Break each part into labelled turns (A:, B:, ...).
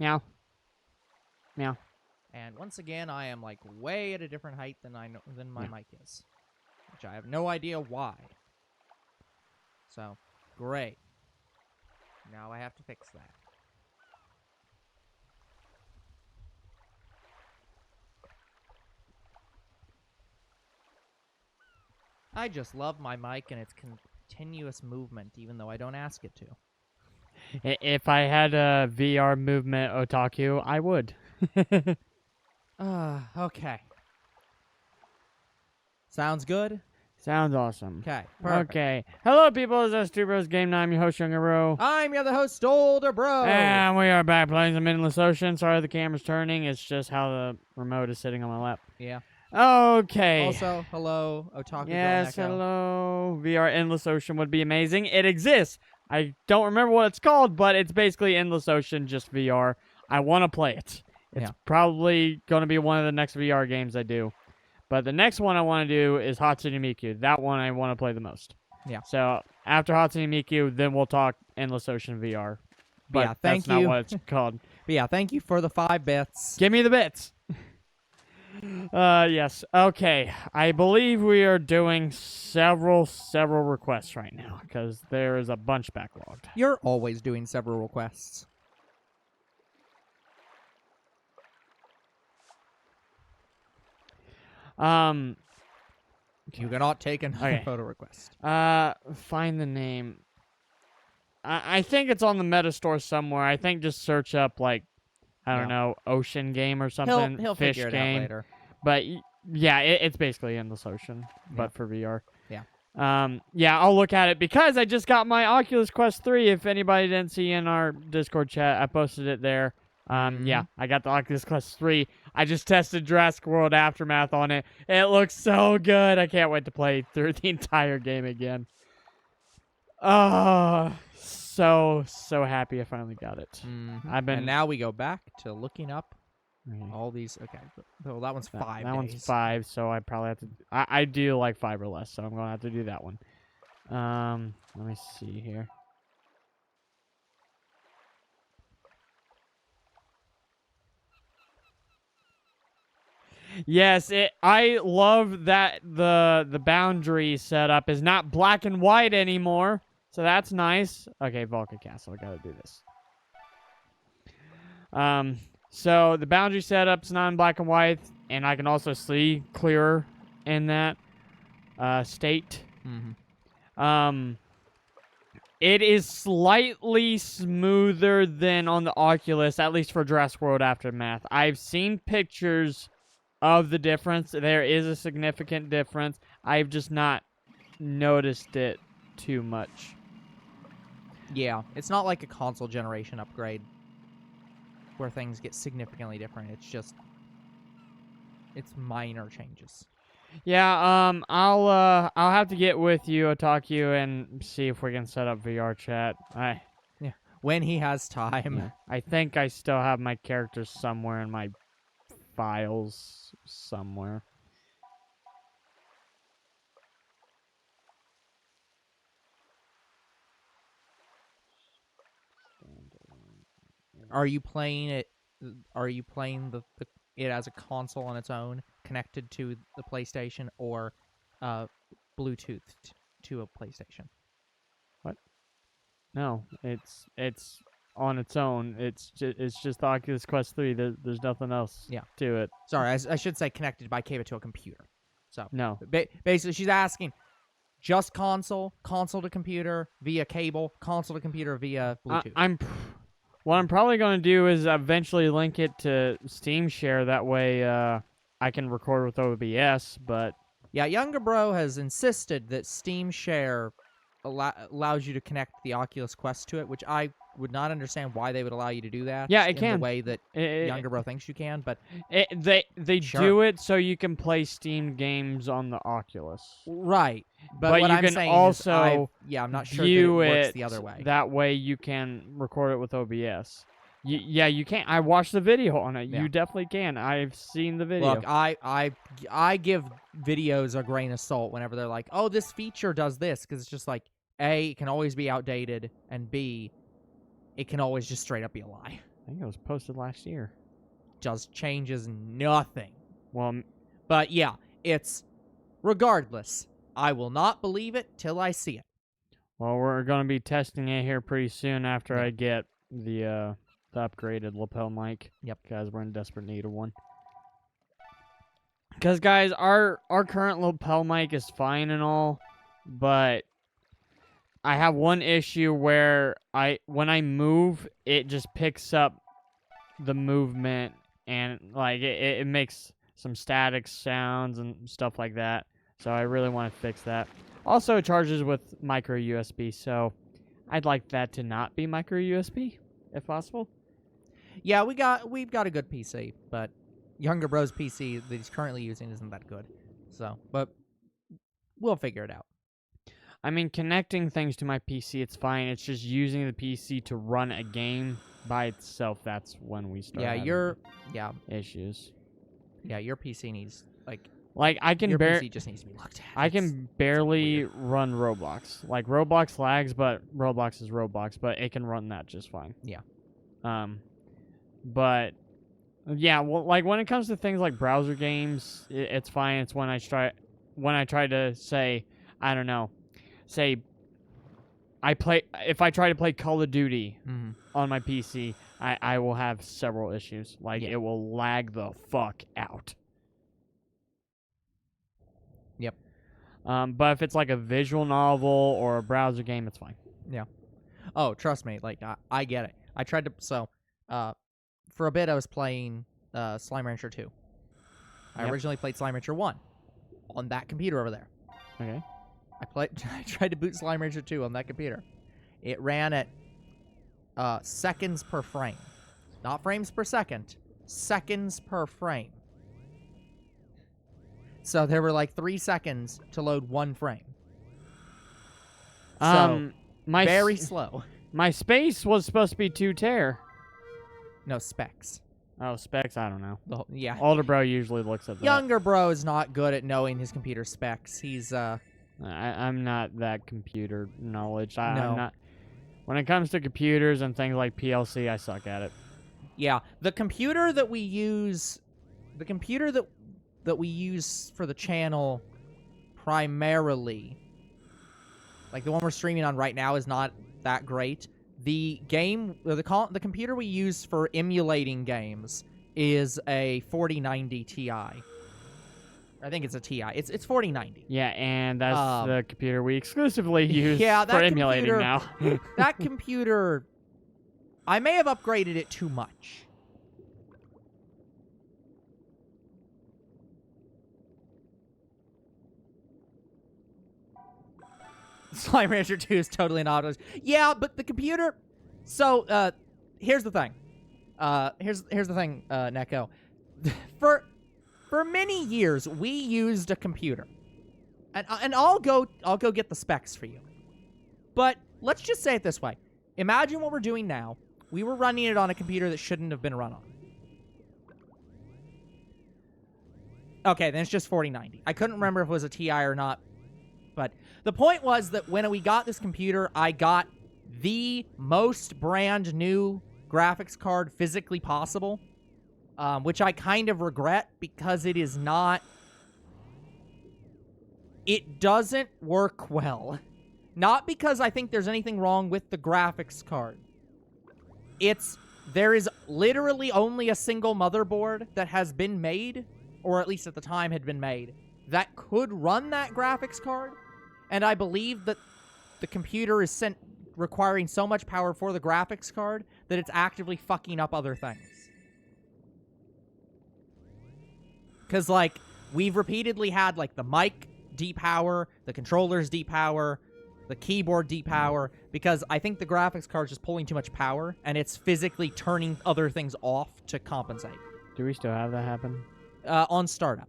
A: Meow. Meow.
B: And once again, I am like way at a different height than my mic is, which I have no idea why. So, great. Now I have to fix that. I just love my mic and its continuous movement, even though I don't ask it to.
A: If I had a VR movement otaku, I would.
B: Okay. Sounds good?
A: Sounds awesome.
B: Okay, perfect.
A: Okay. Hello, people. This is Two Bros Game Night. I'm your host, Younger Bro.
B: I'm your other host, Older Bro.
A: And we are back playing some Endless Ocean. Sorry the camera's turning. It's just how the remote is sitting on my lap.
B: Yeah.
A: Okay.
B: Also, hello, Otaku
A: Yes,
B: Girl Neko.
A: hello. VR Endless Ocean would be amazing. It exists. I don't remember what it's called, but it's basically Endless Ocean, just VR. I want to play it. It's probably going to be one of the next VR games I do. But the next one I want to do is Hatsune Miku. That one I want to play the most.
B: Yeah.
A: So after Hatsune Miku, then we'll talk Endless Ocean VR. But
B: yeah, thank
A: that's
B: you.
A: not what it's called.
B: But yeah, thank you for the 5 bits.
A: Give me the bits. Yes. Okay. I believe we are doing several requests right now because there is a bunch backlogged.
B: You're always doing several requests. You cannot take another photo request.
A: Find the name. I think it's on the Meta Store somewhere. I think just search up like I don't know, Ocean Game or something.
B: He'll
A: Fish
B: figure it
A: Game.
B: out later.
A: But yeah, it's basically Endless Ocean, but for VR.
B: Yeah.
A: Yeah, I'll look at it because I just got my Oculus Quest 3. If anybody didn't see in our Discord chat, I posted it there. Yeah, I got the Oculus Quest 3. I just tested Jurassic World Aftermath on it. It looks so good. I can't wait to play through the entire game again. Oh, so happy I finally got it.
B: And now we go back to looking up all these. Okay, well, that one's 5
A: That
B: days.
A: one's 5, so I probably have to. I do like 5 or less, so I'm gonna have to do that one. Let me see here. Yes, I love that the boundary setup is not black and white anymore, so that's nice. Okay, Vulcan Castle, I gotta do this. So the boundary setup's not in black and white, and I can also see clearer in that state. It is slightly smoother than on the Oculus, at least for Jurassic World Aftermath. I've seen pictures of the difference. There is a significant difference. I've just not noticed it too much.
B: Yeah, it's not like a console generation upgrade where things get significantly different. It's minor changes.
A: Yeah, I'll have to get with you, Otaku, and see if we can set up VR chat.
B: When he has time.
A: Yeah. I think I still have my characters somewhere in my files somewhere.
B: Are you playing it? Are you playing it as a console on its own, connected to the PlayStation, or Bluetooth to a PlayStation?
A: What? No, it's on its own. It's just the Oculus Quest 3. There's nothing else to it.
B: Sorry, I should say connected by cable to a computer. So
A: no,
B: basically she's asking just console to computer via cable, console to computer via Bluetooth.
A: What I'm probably going to do is eventually link it to Steam Share. That way I can record with OBS, but...
B: Yeah, Younger Bro has insisted that Steam Share allows you to connect the Oculus Quest to it, which I would not understand why they would allow you to do that.
A: Yeah, it can.
B: In the way that Younger Bro thinks you can, but...
A: They do it so you can play Steam games on the Oculus.
B: Right. But what
A: you
B: I'm
A: can
B: saying
A: also
B: is I'm not sure that it works the other way.
A: That way you can record it with OBS. Yeah, you can. I watched the video on it.
B: Yeah.
A: You definitely can. I've seen the video.
B: Look, I give videos a grain of salt whenever they're like, oh, this feature does this, because it's just like, A, it can always be outdated, and B, it can always just straight up be a lie.
A: think it was posted last year.
B: Just changes nothing.
A: Well,
B: But yeah, it's regardless. I will not believe it till I see it.
A: well, we're gonna be testing it here pretty soon after
B: Yeah.
A: I get the upgraded lapel mic.
B: Yep.
A: Guys, we're in desperate need of one. Because guys, our current lapel mic is fine and all, but I have one issue where when I move, it just picks up the movement and like it makes some static sounds and stuff like that. So I really want to fix that. Also, it charges with micro USB, so I'd like that to not be micro USB if possible.
B: Yeah, we've got a good PC, but Younger Bro's PC that he's currently using isn't that good. So, but we'll figure it out.
A: I mean, connecting things to my PC, it's fine. It's just using the PC to run a game by itself. That's when we start.
B: Yeah,
A: issues.
B: Yeah, your PC needs
A: Like I can
B: your PC just needs to be looked at.
A: I can barely run Roblox. Like Roblox lags, but Roblox is Roblox, but it can run that just fine.
B: Yeah.
A: But yeah, well, like when it comes to things like browser games, it's fine. It's when I try to say, I don't know, say if I try to play Call of Duty on my PC, I will have several issues. Like it will lag the fuck out.
B: Yep.
A: But if it's like a visual novel or a browser game, it's fine.
B: Yeah. Oh, trust me, like I get it. I tried to for a bit I was playing Slime Rancher 2. I originally played Slime Rancher 1 on that computer over there.
A: Okay.
B: I tried to boot Slime Rancher 2 on that computer. It ran at seconds per frame. Not frames per second. Seconds per frame. So there were like 3 seconds to load 1 frame. So very slow.
A: My space was supposed to be 2 tera.
B: No, specs.
A: Oh, specs, I don't know.
B: Yeah.
A: Older bro usually looks at that.
B: Younger bro is not good at knowing his computer specs. He's
A: I'm not that computer knowledge. I'm
B: No.
A: not. When it comes to computers and things like PLC, I suck at it.
B: Yeah, the computer that we use for the channel primarily, like the one we're streaming on right now, is not that great. The computer we use for emulating games is a 4090 Ti. I think it's a Ti. It's 4090.
A: Yeah, and that's the computer we exclusively use for emulating now.
B: That computer, I may have upgraded it too much. Slime Rancher 2 is totally not. Yeah, but the computer. So here's the thing. Here's the thing, Neko. For many years, we used a computer, and I'll go get the specs for you. But let's just say it this way: imagine what we're doing now. We were running it on a computer that shouldn't have been run on. Okay, then it's just 4090. I couldn't remember if it was a Ti or not. But the point was that when we got this computer, I got the most brand new graphics card physically possible, which I kind of regret because it is not... It doesn't work well. Not because I think there's anything wrong with the graphics card. There is literally only a single motherboard that has been made, or at least at the time had been made, that could run that graphics card. And I believe that the computer is requiring so much power for the graphics card that it's actively fucking up other things. Because, like, we've repeatedly had, like, the mic depower, the controllers depower, the keyboard depower, because I think the graphics card is just pulling too much power, and it's physically turning other things off to compensate.
A: Do we still have that happen?
B: On startup.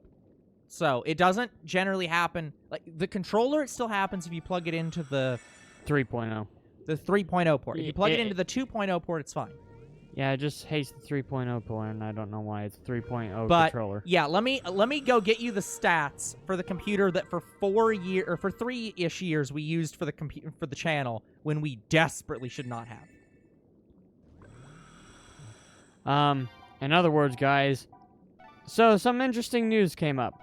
B: So it doesn't generally happen. Like the controller, it still happens if you plug it into the
A: 3.0.
B: The 3.0 port. If you plug it into the 2.0 port, it's fine.
A: Yeah, it just hates the 3.0 port, and I don't know why it's 3.0
B: but,
A: controller.
B: Yeah, let me go get you the stats for the computer that for 3-ish years we used for the channel when we desperately should not have.
A: In other words, guys, so some interesting news came up.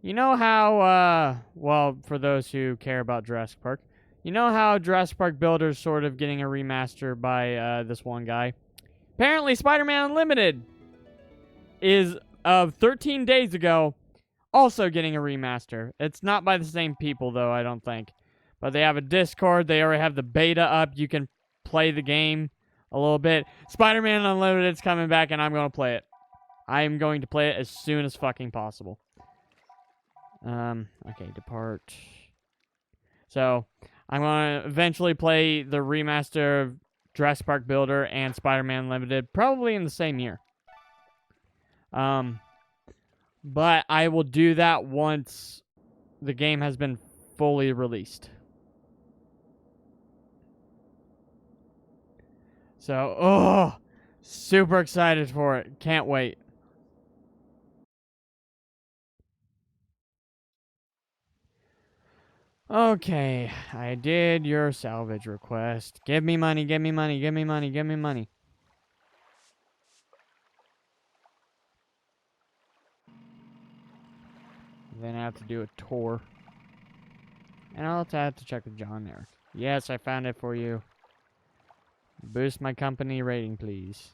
A: You know how, well, for those who care about Jurassic Park, you know how Jurassic Park Builder's sort of getting a remaster by this one guy? Apparently, Spider-Man Unlimited is, 13 days ago, also getting a remaster. It's not by the same people, though, I don't think. But they have a Discord. They already have the beta up. You can play the game a little bit. Spider-Man Unlimited's coming back, and I'm going to play it. I am going to play it as soon as fucking possible. Okay, depart. So, I'm going to eventually play the remaster of Jurassic Park Builder and Spider-Man Unlimited, probably in the same year. But I will do that once the game has been fully released. So, oh, super excited for it. Can't wait. Okay, I did your salvage request. Give me money, give me money, give me money, give me money. Then I have to do a tour. And I'll have to check with John there. Yes, I found it for you. Boost my company rating, please.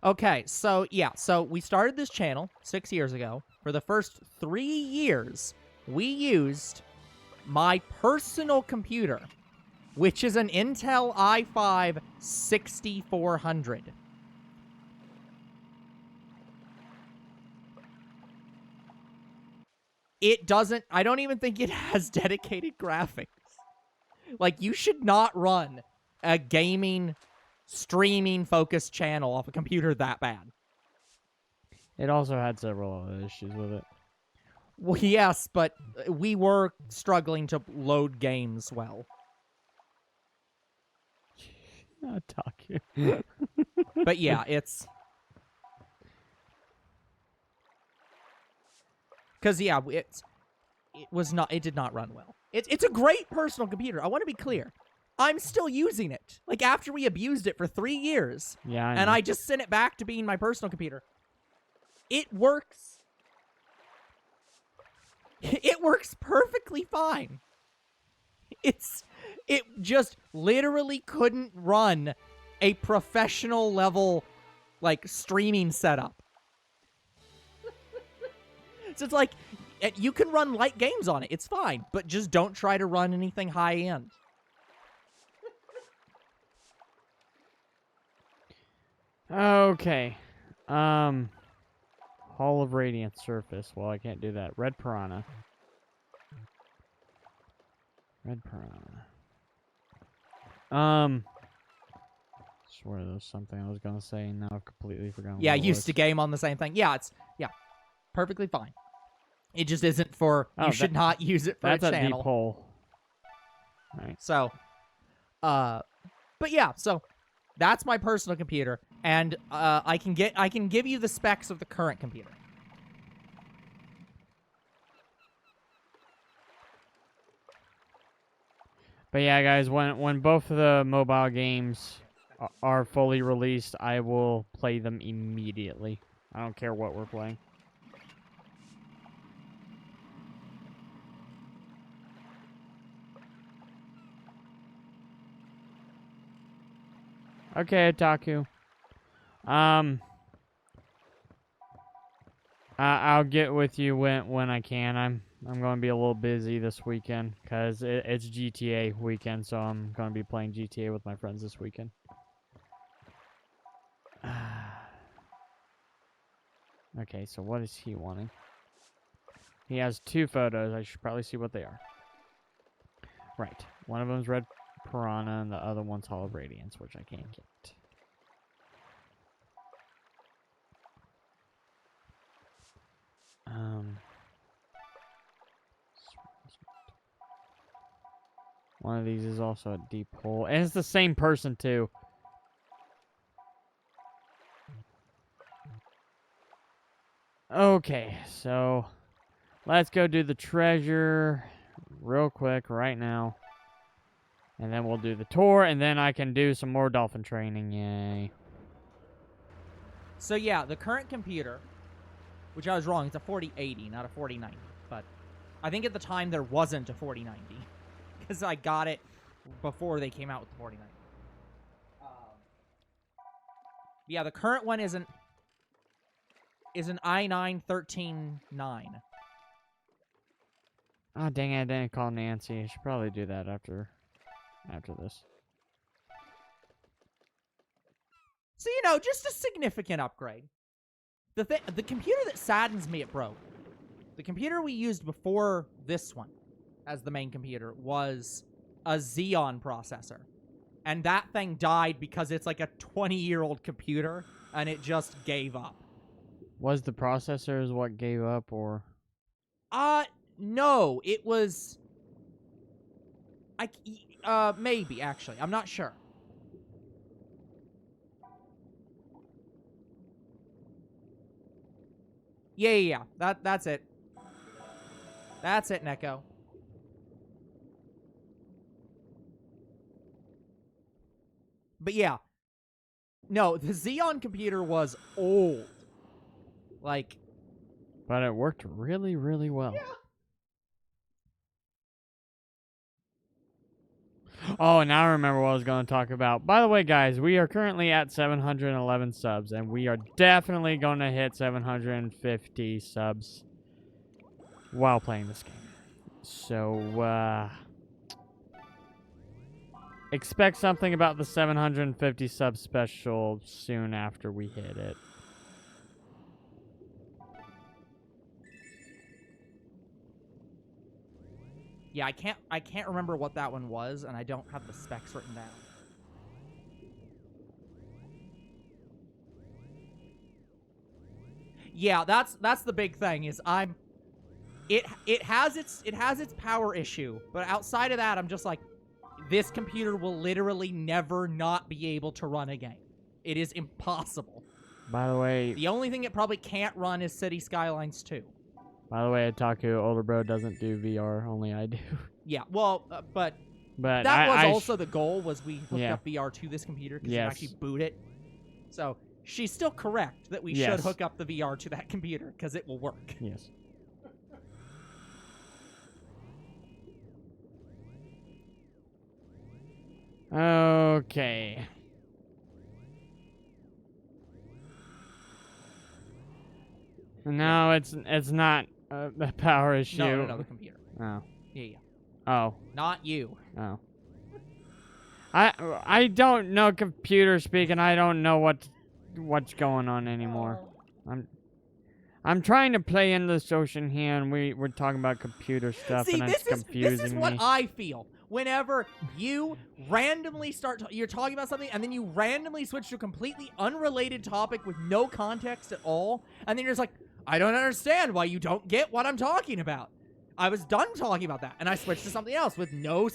B: Okay, so yeah, so we started this channel 6 years ago. For the first 3 years, we used my personal computer, which is an Intel i5 6400. It doesn't, I don't even think it has dedicated graphics. Like, you should not run a gaming, streaming focused channel off a computer that bad.
A: It also had several other issues with it.
B: Well, yes, but we were struggling to load games well.
A: I'll talk you.
B: But yeah, it's... Because, yeah, it did not run well. It's a great personal computer. I want to be clear. I'm still using it. Like, after we abused it for 3 years.
A: Yeah, I know.
B: And I just sent it back to being my personal computer. It works. It works perfectly fine. It just literally couldn't run a professional level, like, streaming setup. So it's like, you can run light games on it. It's fine. But just don't try to run anything high-end.
A: Okay. Hall of Radiant Surface. Well, I can't do that. Red Piranha. Red Piranha. Swear there was something I was gonna say, and now I've completely forgotten.
B: Yeah,
A: what it
B: used
A: was.
B: to game on the same thing. Yeah, perfectly fine. It just isn't for, you should not use it for a channel.
A: That's a deep hole. Right.
B: So, but yeah, so that's my personal computer, and I can give you the specs of the current computer.
A: But yeah, guys, when both of the mobile games are fully released, I will play them immediately. I don't care what we're playing. Okay, Otaku. I'll get with you when I can. I'm going to be a little busy this weekend because it's GTA weekend, so I'm going to be playing GTA with my friends this weekend. Okay, so what is he wanting? He has 2 photos. I should probably see what they are. Right. One of them's Red Piranha, and the other one's Hall of Radiance, which I can't get. One of these is also a deep hole. And it's the same person, too. Okay, so let's go do the treasure real quick right now. And then we'll do the tour, and then I can do some more dolphin training. Yay.
B: So yeah, the current computer, which I was wrong, it's a 4080, not a 4090. But I think at the time there wasn't a 4090 because I got it before they came out with the 4090. Yeah, the current one is an i9-139.
A: Oh, dang it, I didn't call Nancy. I should probably do that after this.
B: So, you know, just a significant upgrade. The computer that saddens me it broke. The computer we used before this one as the main computer was a Xeon processor. And that thing died because it's like a 20-year-old computer, and it just gave up.
A: Was the processors what gave up, or?
B: No, it was... maybe, actually. I'm not sure. Yeah. That's it. That's it, Neko. But yeah. No, the Xeon computer was old. Like...
A: But it worked really, really well.
B: Yeah.
A: Oh, now I remember what I was going to talk about. By the way, guys, we are currently at 711 subs, and we are definitely going to hit 750 subs while playing this game. So, expect something about the 750 sub special soon after we hit it.
B: Yeah, I can't remember what that one was, and I don't have the specs written down. Yeah, that's the big thing is it has its power issue, but outside of that, I'm just like, this computer will literally never not be able to run a game. It is impossible.
A: By the way,
B: the only thing it probably can't run is City Skylines 2.
A: By the way, Otaku, older bro doesn't do VR, only I do.
B: Yeah, well, but
A: that
B: was also the goal, was we hooked
A: yeah.
B: up VR to this computer, because
A: yes.
B: you can actually boot it. So, she's still correct that we
A: yes.
B: should hook up the VR to that computer, because it will work.
A: Yes. Okay. No, it's not a power issue.
B: No, the computer.
A: Oh.
B: Yeah.
A: Oh.
B: Not you.
A: Oh. I don't know computer speak, and I don't know what's going on anymore. I'm trying to play Endless Ocean here, and we're talking about computer stuff, and it's confusing me.
B: This is what I feel. Whenever you randomly you're talking about something, and then you randomly switch to a completely unrelated topic with no context at all, and then you're just like, I don't understand why you don't get what I'm talking about. I was done talking about that, and I switched to something else without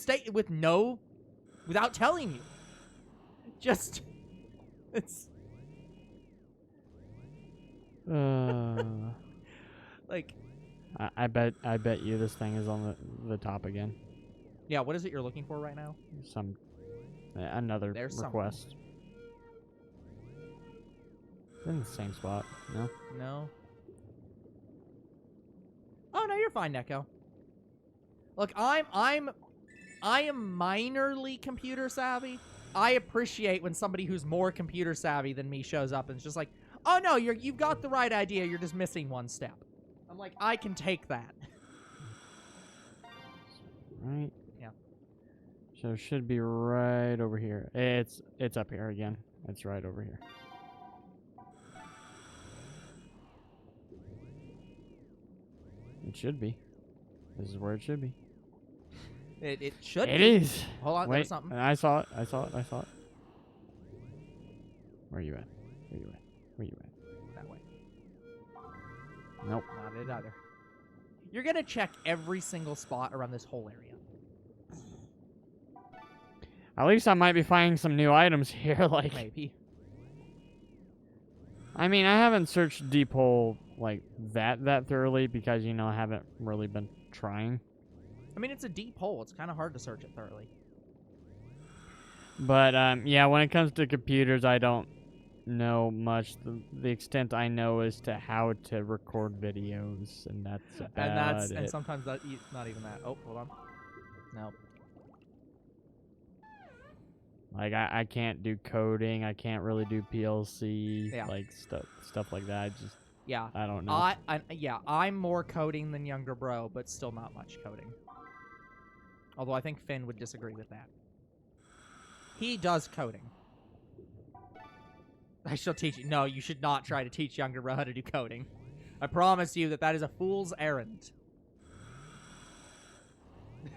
B: telling you. Just, it's... like...
A: I bet you this thing is on the top again.
B: Yeah, what is it you're looking for right now?
A: Another
B: There's
A: request. In the same spot, no?
B: No. Oh no, you're fine, Neko. Look, I am minorly computer savvy. I appreciate when somebody who's more computer savvy than me shows up and it's just like, oh no, you've got the right idea, you're just missing one step. I'm like, I can take that.
A: Right.
B: Yeah.
A: So it should be right over here. It's up here again. It's right over here. It should be. This is where it should be.
B: It should
A: It
B: be.
A: is.
B: Hold on,
A: wait.
B: there's something.
A: I saw it. Where you at? Where you at?
B: That way.
A: Nope.
B: Not it either. You're gonna check every single spot around this whole area.
A: At least I might be finding some new items here, like...
B: Maybe.
A: I mean, I haven't searched Deep Hole, like, that thoroughly, because, you know, I haven't really been trying.
B: I mean, it's a deep hole. It's kind of hard to search it thoroughly.
A: But yeah, when it comes to computers, I don't know much. The extent I know is to how to record videos, and that's about it.
B: And sometimes that not even that. Oh, hold on. No.
A: Like I can't do coding. I can't really do PLC.
B: Yeah.
A: Like stuff like that.
B: Yeah.
A: I don't know.
B: I'm more coding than younger bro, but still not much coding. Although I think Finn would disagree with that. He does coding. I shall teach you. No, you should not try to teach younger bro how to do coding. I promise you that is a fool's errand.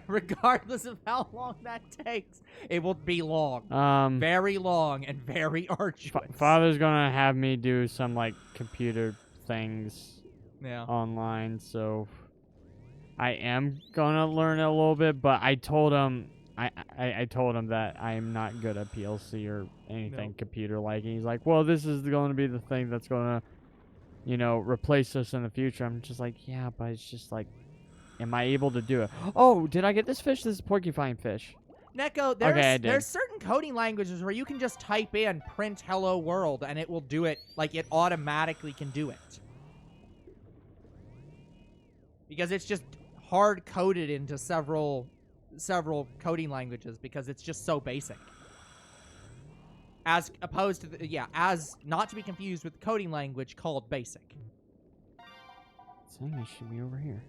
B: Regardless of how long that takes, it will be long. Very long and very arduous.
A: Father's gonna have me do some like computer things
B: Yeah.
A: online, so I am gonna learn it a little bit, but I told him I told him that I'm not good at PLC or anything computer like. And he's like, well, this is going to be the thing that's going to, replace us in the future. I'm just like, yeah, but it's just like, am I able to do it? Oh, did I get this fish? This is porcupine fish.
B: Neko, there's certain coding languages where you can just type in print hello world and it will do it, like it automatically can do it. Because it's just hard coded into several coding languages because it's just so basic. As opposed to as not to be confused with the coding language called basic.
A: It's saying it should be over here.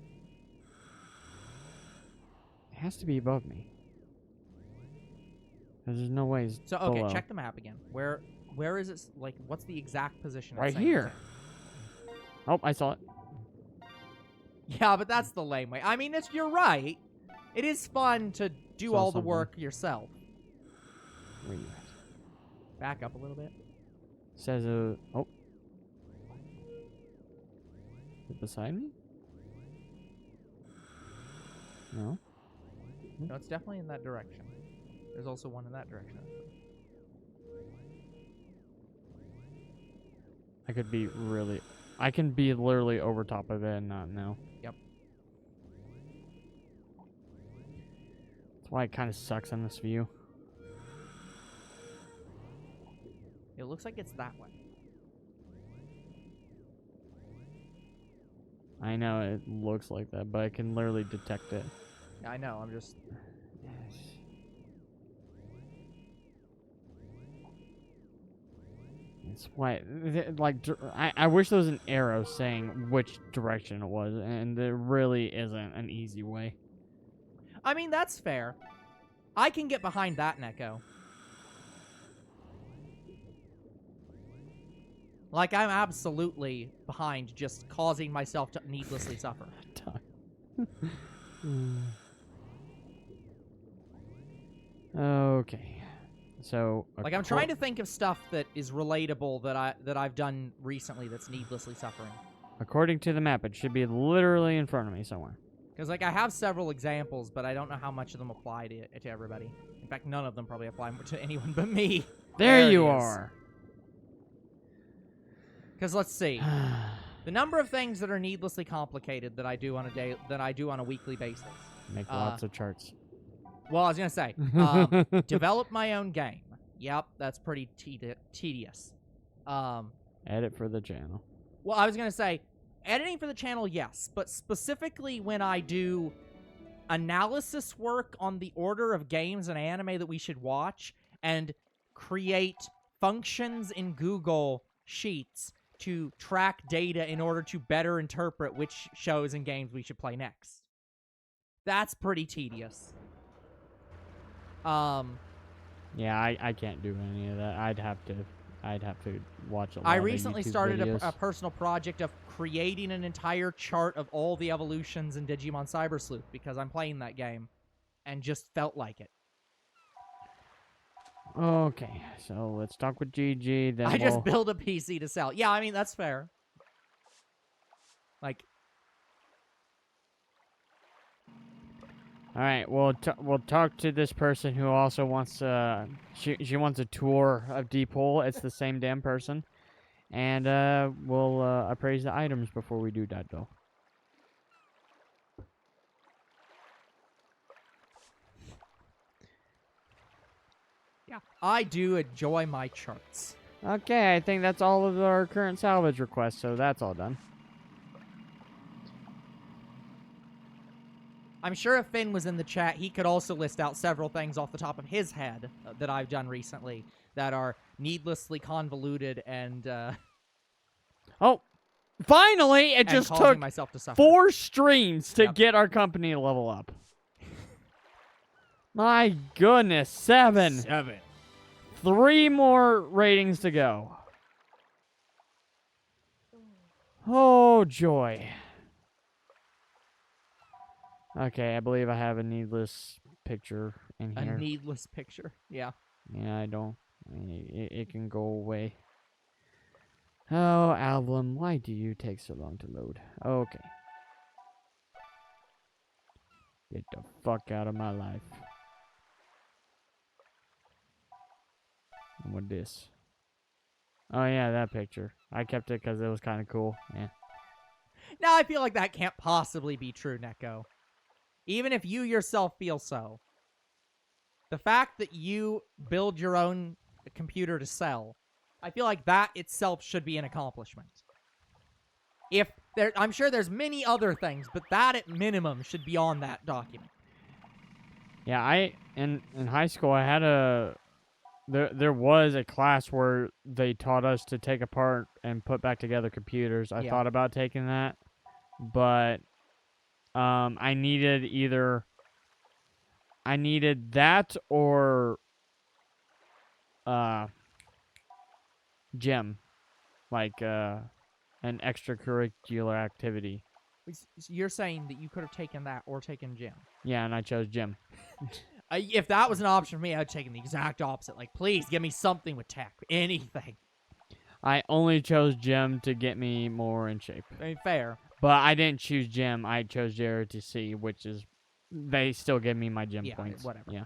A: It has to be above me. There's no ways.
B: So okay,
A: below.
B: check the map again. Where is it? Like, what's the exact position?
A: Right here. Oh, I saw it.
B: Yeah, but that's the lame way. I mean, you're right. It is fun to do all the work yourself.
A: Where you at?
B: Back up a little bit.
A: Says oh. Is it beside me? No.
B: No, it's definitely in that direction. There's also one in that direction.
A: I can be literally over top of it and not know.
B: Yep.
A: That's why it kind of sucks on this view.
B: It looks like it's that way.
A: I know it looks like that, but I can literally detect it.
B: Yeah, I know. I'm just...
A: It's why, like, I wish there was an arrow saying which direction it was, and there really isn't an easy way.
B: I mean, that's fair. I can get behind that, Neko. Like, I'm absolutely behind just causing myself to needlessly suffer.
A: Okay. So,
B: like, I'm trying to think of stuff that is relatable that I've done recently that's needlessly suffering.
A: According to the map, it should be literally in front of me somewhere.
B: Because, like, I have several examples, but I don't know how much of them apply to everybody. In fact, none of them probably apply to anyone but me.
A: There you are.
B: Because let's see, the number of things that are needlessly complicated that I do on a weekly basis.
A: Make lots of charts.
B: Well, I was gonna say, develop my own game. Yep, that's pretty tedious.
A: Edit for the channel.
B: Well, I was gonna say, editing for the channel, yes, but specifically when I do analysis work on the order of games and anime that we should watch, and create functions in Google Sheets to track data in order to better interpret which shows and games we should play next. That's pretty tedious.
A: Yeah, I can't do any of that. I'd have to watch a lot
B: I
A: of
B: recently
A: YouTube
B: started
A: videos.
B: a personal project of creating an entire chart of all the evolutions in Digimon Cyber Sleuth because I'm playing that game and just felt like it.
A: Okay, so let's talk with GG. Then
B: I just build a PC to sell. Yeah, I mean, that's fair. Like,
A: all right, we'll talk to this person who also wants she wants a tour of Deep Hole. It's the same damn person, and we'll appraise the items before we do that though.
B: Yeah, I do enjoy my charts.
A: Okay, I think that's all of our current salvage requests, so that's all done.
B: I'm sure if Finn was in the chat, he could also list out several things off the top of his head that I've done recently that are needlessly convoluted and
A: Oh, finally! It
B: and
A: just
B: causing
A: took
B: myself to suffer.
A: 4 streams to
B: Yep.
A: get our company to level up. My goodness, 7. 3 more ratings to go. Oh, joy. Okay, I believe I have a needless picture in
B: A
A: here.
B: needless picture. Yeah.
A: Yeah, I don't. It can go away. Oh, album, why do you take so long to load? Okay. Get the fuck out of my life. And with this. Oh, yeah, that picture. I kept it because it was kind of cool. Yeah.
B: Now I feel like that can't possibly be true, Neko. Even if you yourself feel so. The fact that you build your own computer to sell, I feel like that itself should be an accomplishment. I'm sure there's many other things, but that at minimum should be on that document.
A: Yeah, in high school, I had there was a class where they taught us to take apart and put back together computers. I thought about taking that, but I needed that or gym, like an extracurricular activity.
B: So you're saying that you could have taken that or taken gym.
A: Yeah, and I chose gym.
B: If that was an option for me, I would have taken the exact opposite. Like, please give me something with tech. Anything.
A: I only chose gym to get me more in shape.
B: I mean, fair.
A: But I didn't choose gym. I chose JROTC, which is they still give me my gym points.
B: Whatever.
A: Yeah.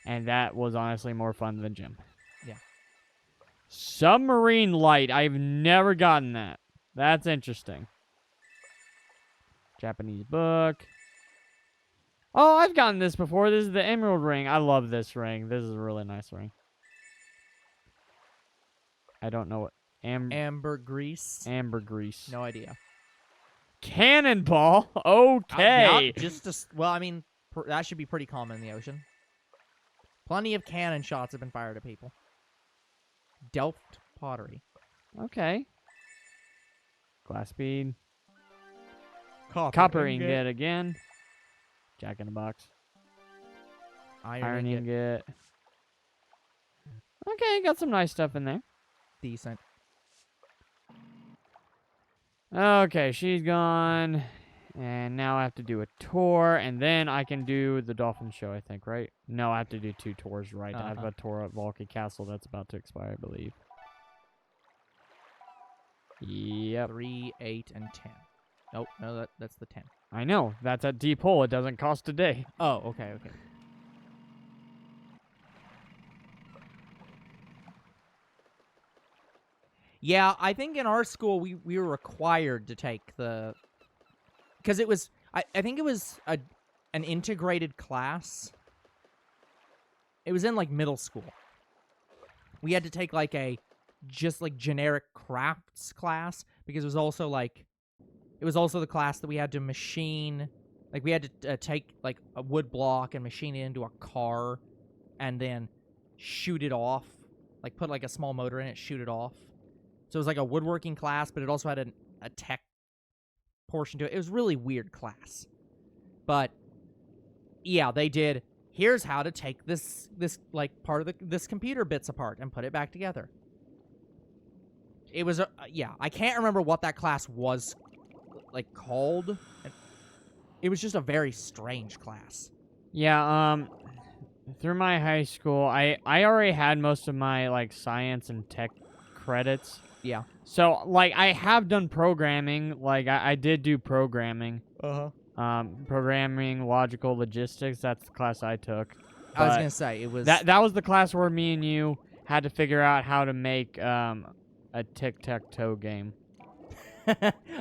A: And that was honestly more fun than gym.
B: Yeah.
A: Submarine light. I've never gotten that. That's interesting. Japanese book. Oh, I've gotten this before. This is the emerald ring. I love this ring. This is a really nice ring. I don't know what.
B: Ambergris.
A: Ambergris.
B: No idea.
A: Cannonball. Okay.
B: Well, I mean, that should be pretty common in the ocean. Plenty of cannon shots have been fired at people. Delft pottery.
A: Okay. Glass bead. Copper ingot again. Jack in the box.
B: Iron
A: ingot. Okay, got some nice stuff in there.
B: Decent.
A: Okay, she's gone. And now I have to do a tour, and then I can do the dolphin show, I think, right? No, I have to do 2 tours, right? I have a tour at Valky Castle that's about to expire, I believe. Yep.
B: 3, 8, and 10. Nope, no, that's the 10.
A: I know. That's at Deep Hole. It doesn't cost a day.
B: Oh, okay. Yeah, I think in our school we were required to take the... Because it was... I think it was an integrated class. It was in, like, middle school. We had to take, like, just, like, generic crafts class. Because it was also, like... It was also the class that we had to machine... Like, we had to take, like, a wood block and machine it into a car. And then shoot it off. Like, put, like, a small motor in it, shoot it off. So it was, like, a woodworking class, but it also had a tech portion to it. It was a really weird class. But, yeah, they did... Here's how to take this like, part of this computer bits apart and put it back together. It was, yeah, I can't remember what that class was, like, called. It was just a very strange class.
A: Yeah, through my high school, I already had most of my, like, science and tech credits.
B: Yeah.
A: So, like, I have done programming. Like, I did do programming. Programming, logical logistics, that's the class I took.
B: I was going to say, it was...
A: That was the class where me and you had to figure out how to make a tic-tac-toe game.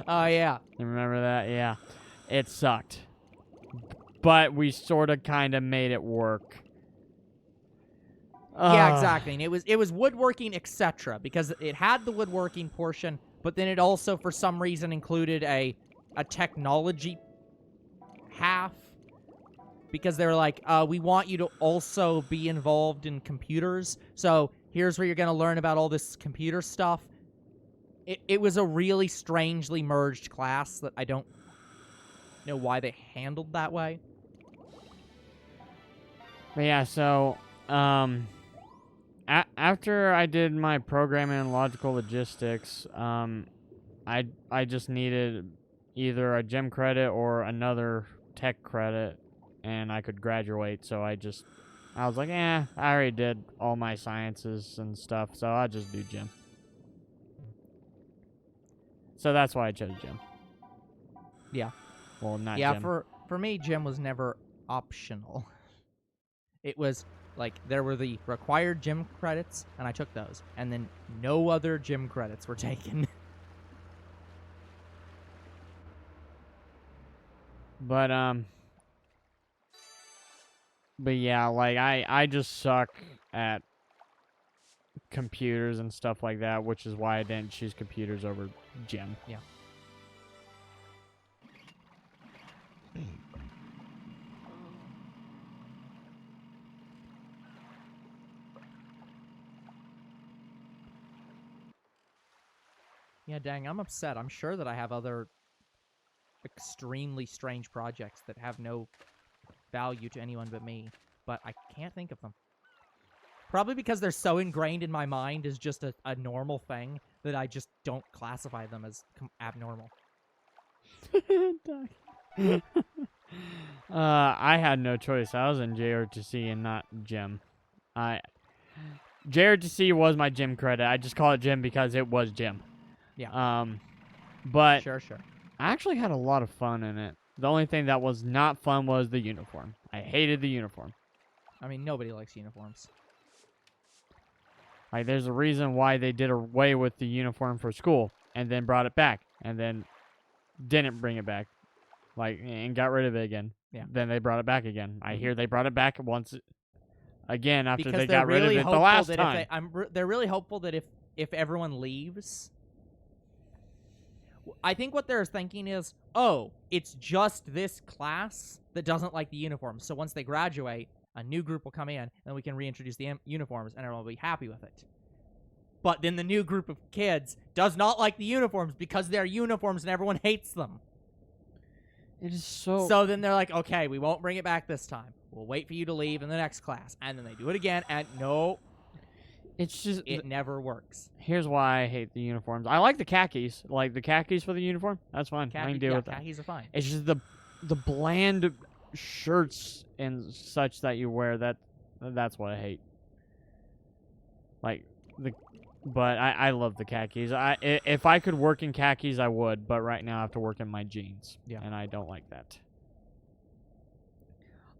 B: Oh, yeah.
A: You remember that? Yeah. It sucked. But we sort of kind of made it work.
B: Yeah, exactly. And it was woodworking, etc. Because it had the woodworking portion, but then it also, for some reason, included a technology half. Because they were like, we want you to also be involved in computers. So here's where you're going to learn about all this computer stuff. It was a really strangely merged class that I don't know why they handled that way.
A: But yeah, so after I did my programming and logical logistics, I just needed either a gym credit or another tech credit, and I could graduate. So I was like, I already did all my sciences and stuff, so I'll just do gym. So that's why I chose gym.
B: Yeah.
A: Well, not
B: yeah,
A: gym.
B: for me, gym was never optional. It was like there were the required gym credits, and I took those, and then no other gym credits were taken.
A: But yeah, like I just suck at computers and stuff like that, which is why I didn't choose computers over gym.
B: Yeah. Yeah, dang, I'm upset. I'm sure that I have other extremely strange projects that have no value to anyone but me, but I can't think of them. Probably because they're so ingrained in my mind as just a normal thing that I just don't classify them as abnormal.
A: I had no choice. I was in JRTC and not gym. JRTC was my gym credit. I just call it gym because it was gym.
B: Yeah.
A: But
B: Sure.
A: I actually had a lot of fun in it. The only thing that was not fun was the uniform. I hated the uniform.
B: I mean, nobody likes uniforms.
A: Like, there's a reason why they did away with the uniform for school and then brought it back and then didn't bring it back. Like, and got rid of it again.
B: Yeah.
A: Then they brought it back again. I hear they brought it back once again after
B: because
A: they got rid of it the last time.
B: They're really hopeful that if everyone leaves, I think what they're thinking is, oh, it's just this class that doesn't like the uniforms. So once they graduate, a new group will come in, and we can reintroduce the uniforms, and everyone will be happy with it. But then the new group of kids does not like the uniforms because they're uniforms and everyone hates them.
A: It is so...
B: So then they're like, okay, we won't bring it back this time. We'll wait for you to leave in the next class. And then they do it again, and no,
A: it's just...
B: It never works.
A: Here's why I hate the uniforms. I like the khakis. Like, the khakis for the uniform, that's fine. I can deal with that.
B: Khakis are fine.
A: It's just the bland shirts and such that you wear, that's what I hate. Like, but I love the khakis. If I could work in khakis, I would, but right now I have to work in my jeans.
B: Yeah.
A: And I don't like that.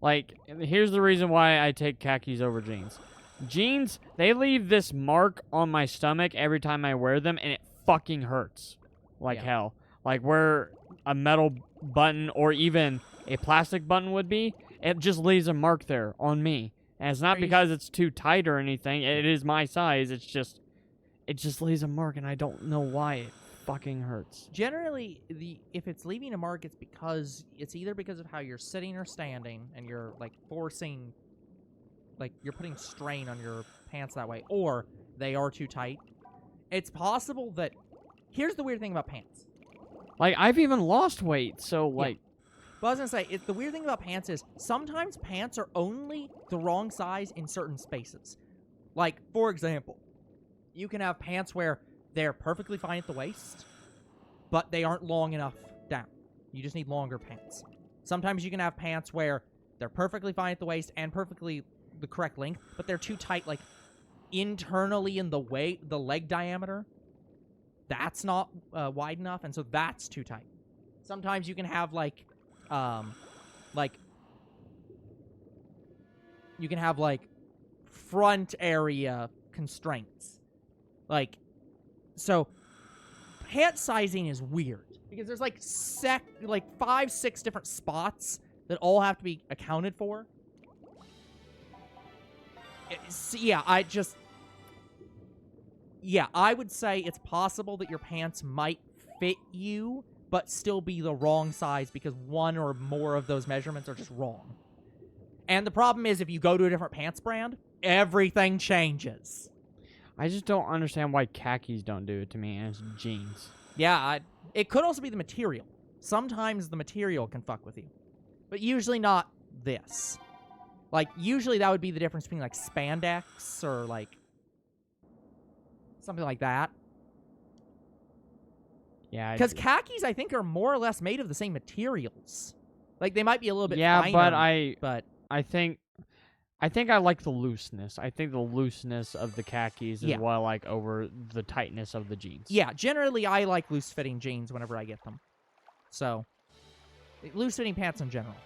A: Like, here's the reason why I take khakis over jeans. Jeans, they leave this mark on my stomach every time I wear them, and it fucking hurts like hell. Like where a metal button or even a plastic button would be, it just leaves a mark there on me. And it's not because it's too tight or anything. It is my size. It just leaves a mark, and I don't know why it fucking hurts.
B: Generally, if it's leaving a mark, it's either because of how you're sitting or standing, and you're like forcing, like you're putting strain on your pants that way, or they are too tight. It's possible that, here's the weird thing about pants.
A: Like, I've even lost weight, so like.
B: But I was gonna say, the weird thing about pants is sometimes pants are only the wrong size in certain spaces. Like, for example, you can have pants where they're perfectly fine at the waist, but they aren't long enough down. You just need longer pants. Sometimes you can have pants where they're perfectly fine at the waist and perfectly the correct length, but they're too tight, like internally in the leg diameter. That's not wide enough, and so that's too tight. Sometimes you can have front area constraints. Like, so pant sizing is weird because there's like 5-6 different spots that all have to be accounted for. Yeah, I would say it's possible that your pants might fit you, but still be the wrong size because one or more of those measurements are just wrong. And the problem is if you go to a different pants brand, everything changes.
A: I just don't understand why khakis don't do it to me, and it's jeans.
B: Yeah, it could also be the material. Sometimes the material can fuck with you, but usually not this. Like, usually that would be the difference between, like, spandex or, like, something like that.
A: Yeah.
B: Because khakis, I think, are more or less made of the same materials. Like, they might be a little bit
A: yeah,
B: finer.
A: but I think I like the looseness. I think the looseness of the khakis is what I like over the tightness of the jeans.
B: Yeah, generally I like loose-fitting jeans whenever I get them. So, loose-fitting pants in general.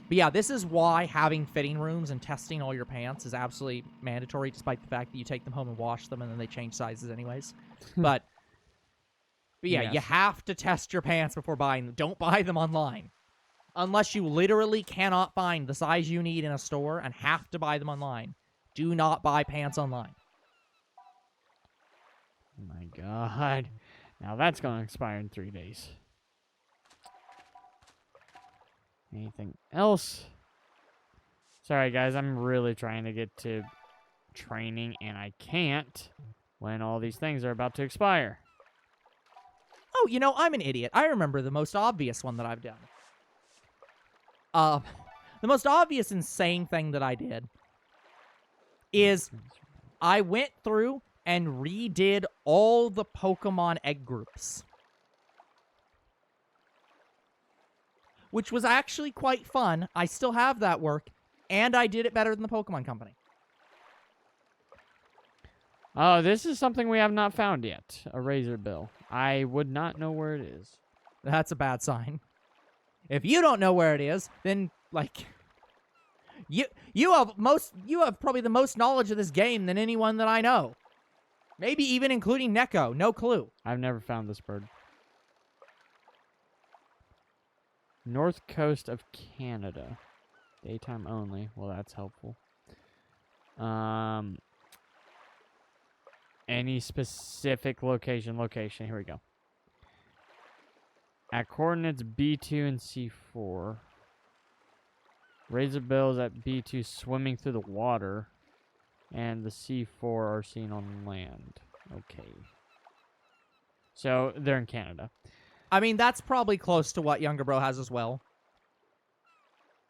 B: But yeah, this is why having fitting rooms and testing all your pants is absolutely mandatory, despite the fact that you take them home and wash them and then they change sizes anyways. But yeah,
A: Yes.
B: you have to test your pants before buying them. Don't buy them online. Unless you literally cannot find the size you need in a store and have to buy them online. Do not buy pants online.
A: Oh my god. Now that's going to expire in 3 days. Anything else? Sorry, guys. I'm really trying to get to training, and I can't when all these things are about to expire.
B: Oh, you know, I'm an idiot. I remember the most obvious one that I've done. The most obvious insane thing that I did is I went through and redid all the Pokemon egg groups. Which was actually quite fun. I still have that work, and I did it better than the Pokemon Company.
A: Oh, this is something we have not found yet. A razor bill. I would not know where it is.
B: That's a bad sign. If you don't know where it is, then, like, you have probably the most knowledge of this game than anyone that I know. Maybe even including Neko. No clue.
A: I've never found this bird. North coast of Canada. Daytime only. Well, that's helpful. Any specific location? Here we go. At coordinates B2 and C4. Razorbills at B2 swimming through the water. And the C4 are seen on land. Okay. So, they're in Canada.
B: I mean, that's probably close to what Younger Bro has as well.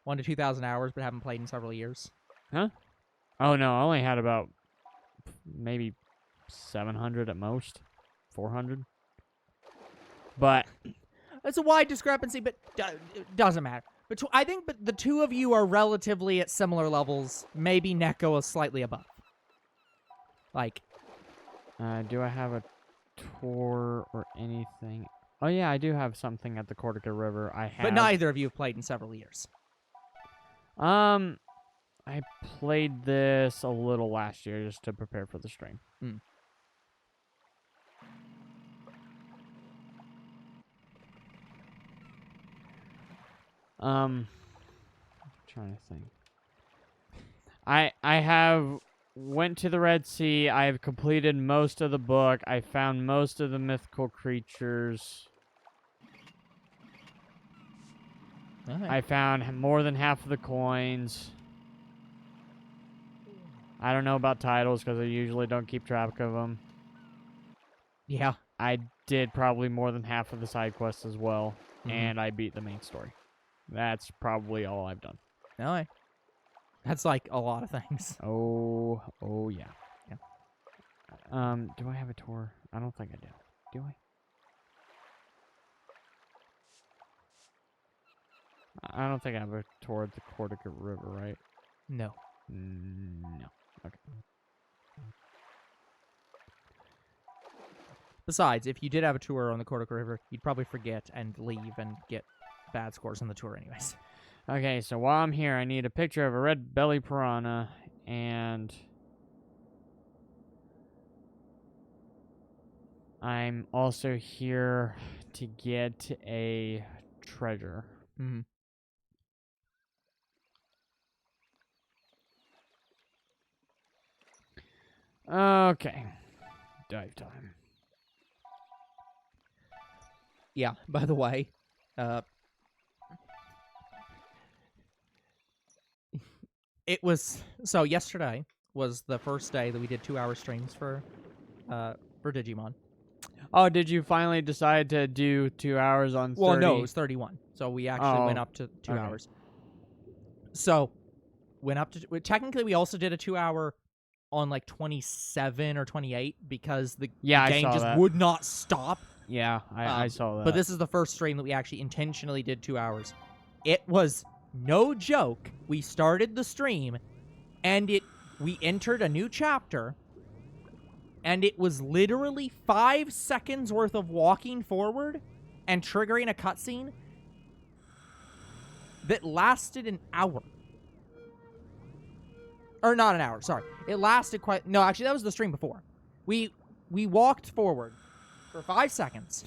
B: 1,000 to 2,000 hours, but haven't played in several years.
A: Huh? Oh, no. I only had about maybe 700 at most. 400. But
B: that's a wide discrepancy, but it doesn't matter. But I think the two of you are relatively at similar levels. Maybe Neko is slightly above. Like,
A: do I have a tour or anything? Oh yeah, I do have something at the Cortica River. I have.
B: But neither of you have played in several years.
A: I played this a little last year just to prepare for the stream. Trying to think. I have went to the Red Sea. I have completed most of the book. I found most of the mythical creatures.
B: Okay.
A: I found more than half of the coins. I don't know about titles because I usually don't keep track of them.
B: Yeah.
A: I did probably more than half of the side quests as well, and I beat the main story. That's probably all I've done.
B: Okay. That's like a lot of things.
A: Oh yeah. Do I have a tour? I don't think I do. Do I? I don't think I have a tour at the Cortica River, right?
B: No.
A: No. Okay.
B: Besides, if you did have a tour on the Cortica River, you'd probably forget and leave and get bad scores on the tour anyways.
A: Okay, so while I'm here, I need a picture of a red belly piranha, and I'm also here to get a treasure. Okay. Dive time.
B: Yeah, by the way, it was so yesterday was the first day that we did 2-hour streams for Digimon.
A: Oh, did you finally decide to do 2 hours on 30?
B: Well, no, it was 31. So we actually went up to 2 hours. So went up to technically we also did a 2-hour on like 27 or 28 because the game just would not stop.
A: Yeah, I saw that.
B: But this is the first stream that we actually intentionally did 2 hours. It was no joke. We started the stream, and we entered a new chapter, and it was literally 5 seconds worth of walking forward and triggering a cutscene that lasted an hour. Or not an hour, sorry. It lasted quite... No, actually, that was the stream before. We walked forward for 5 seconds,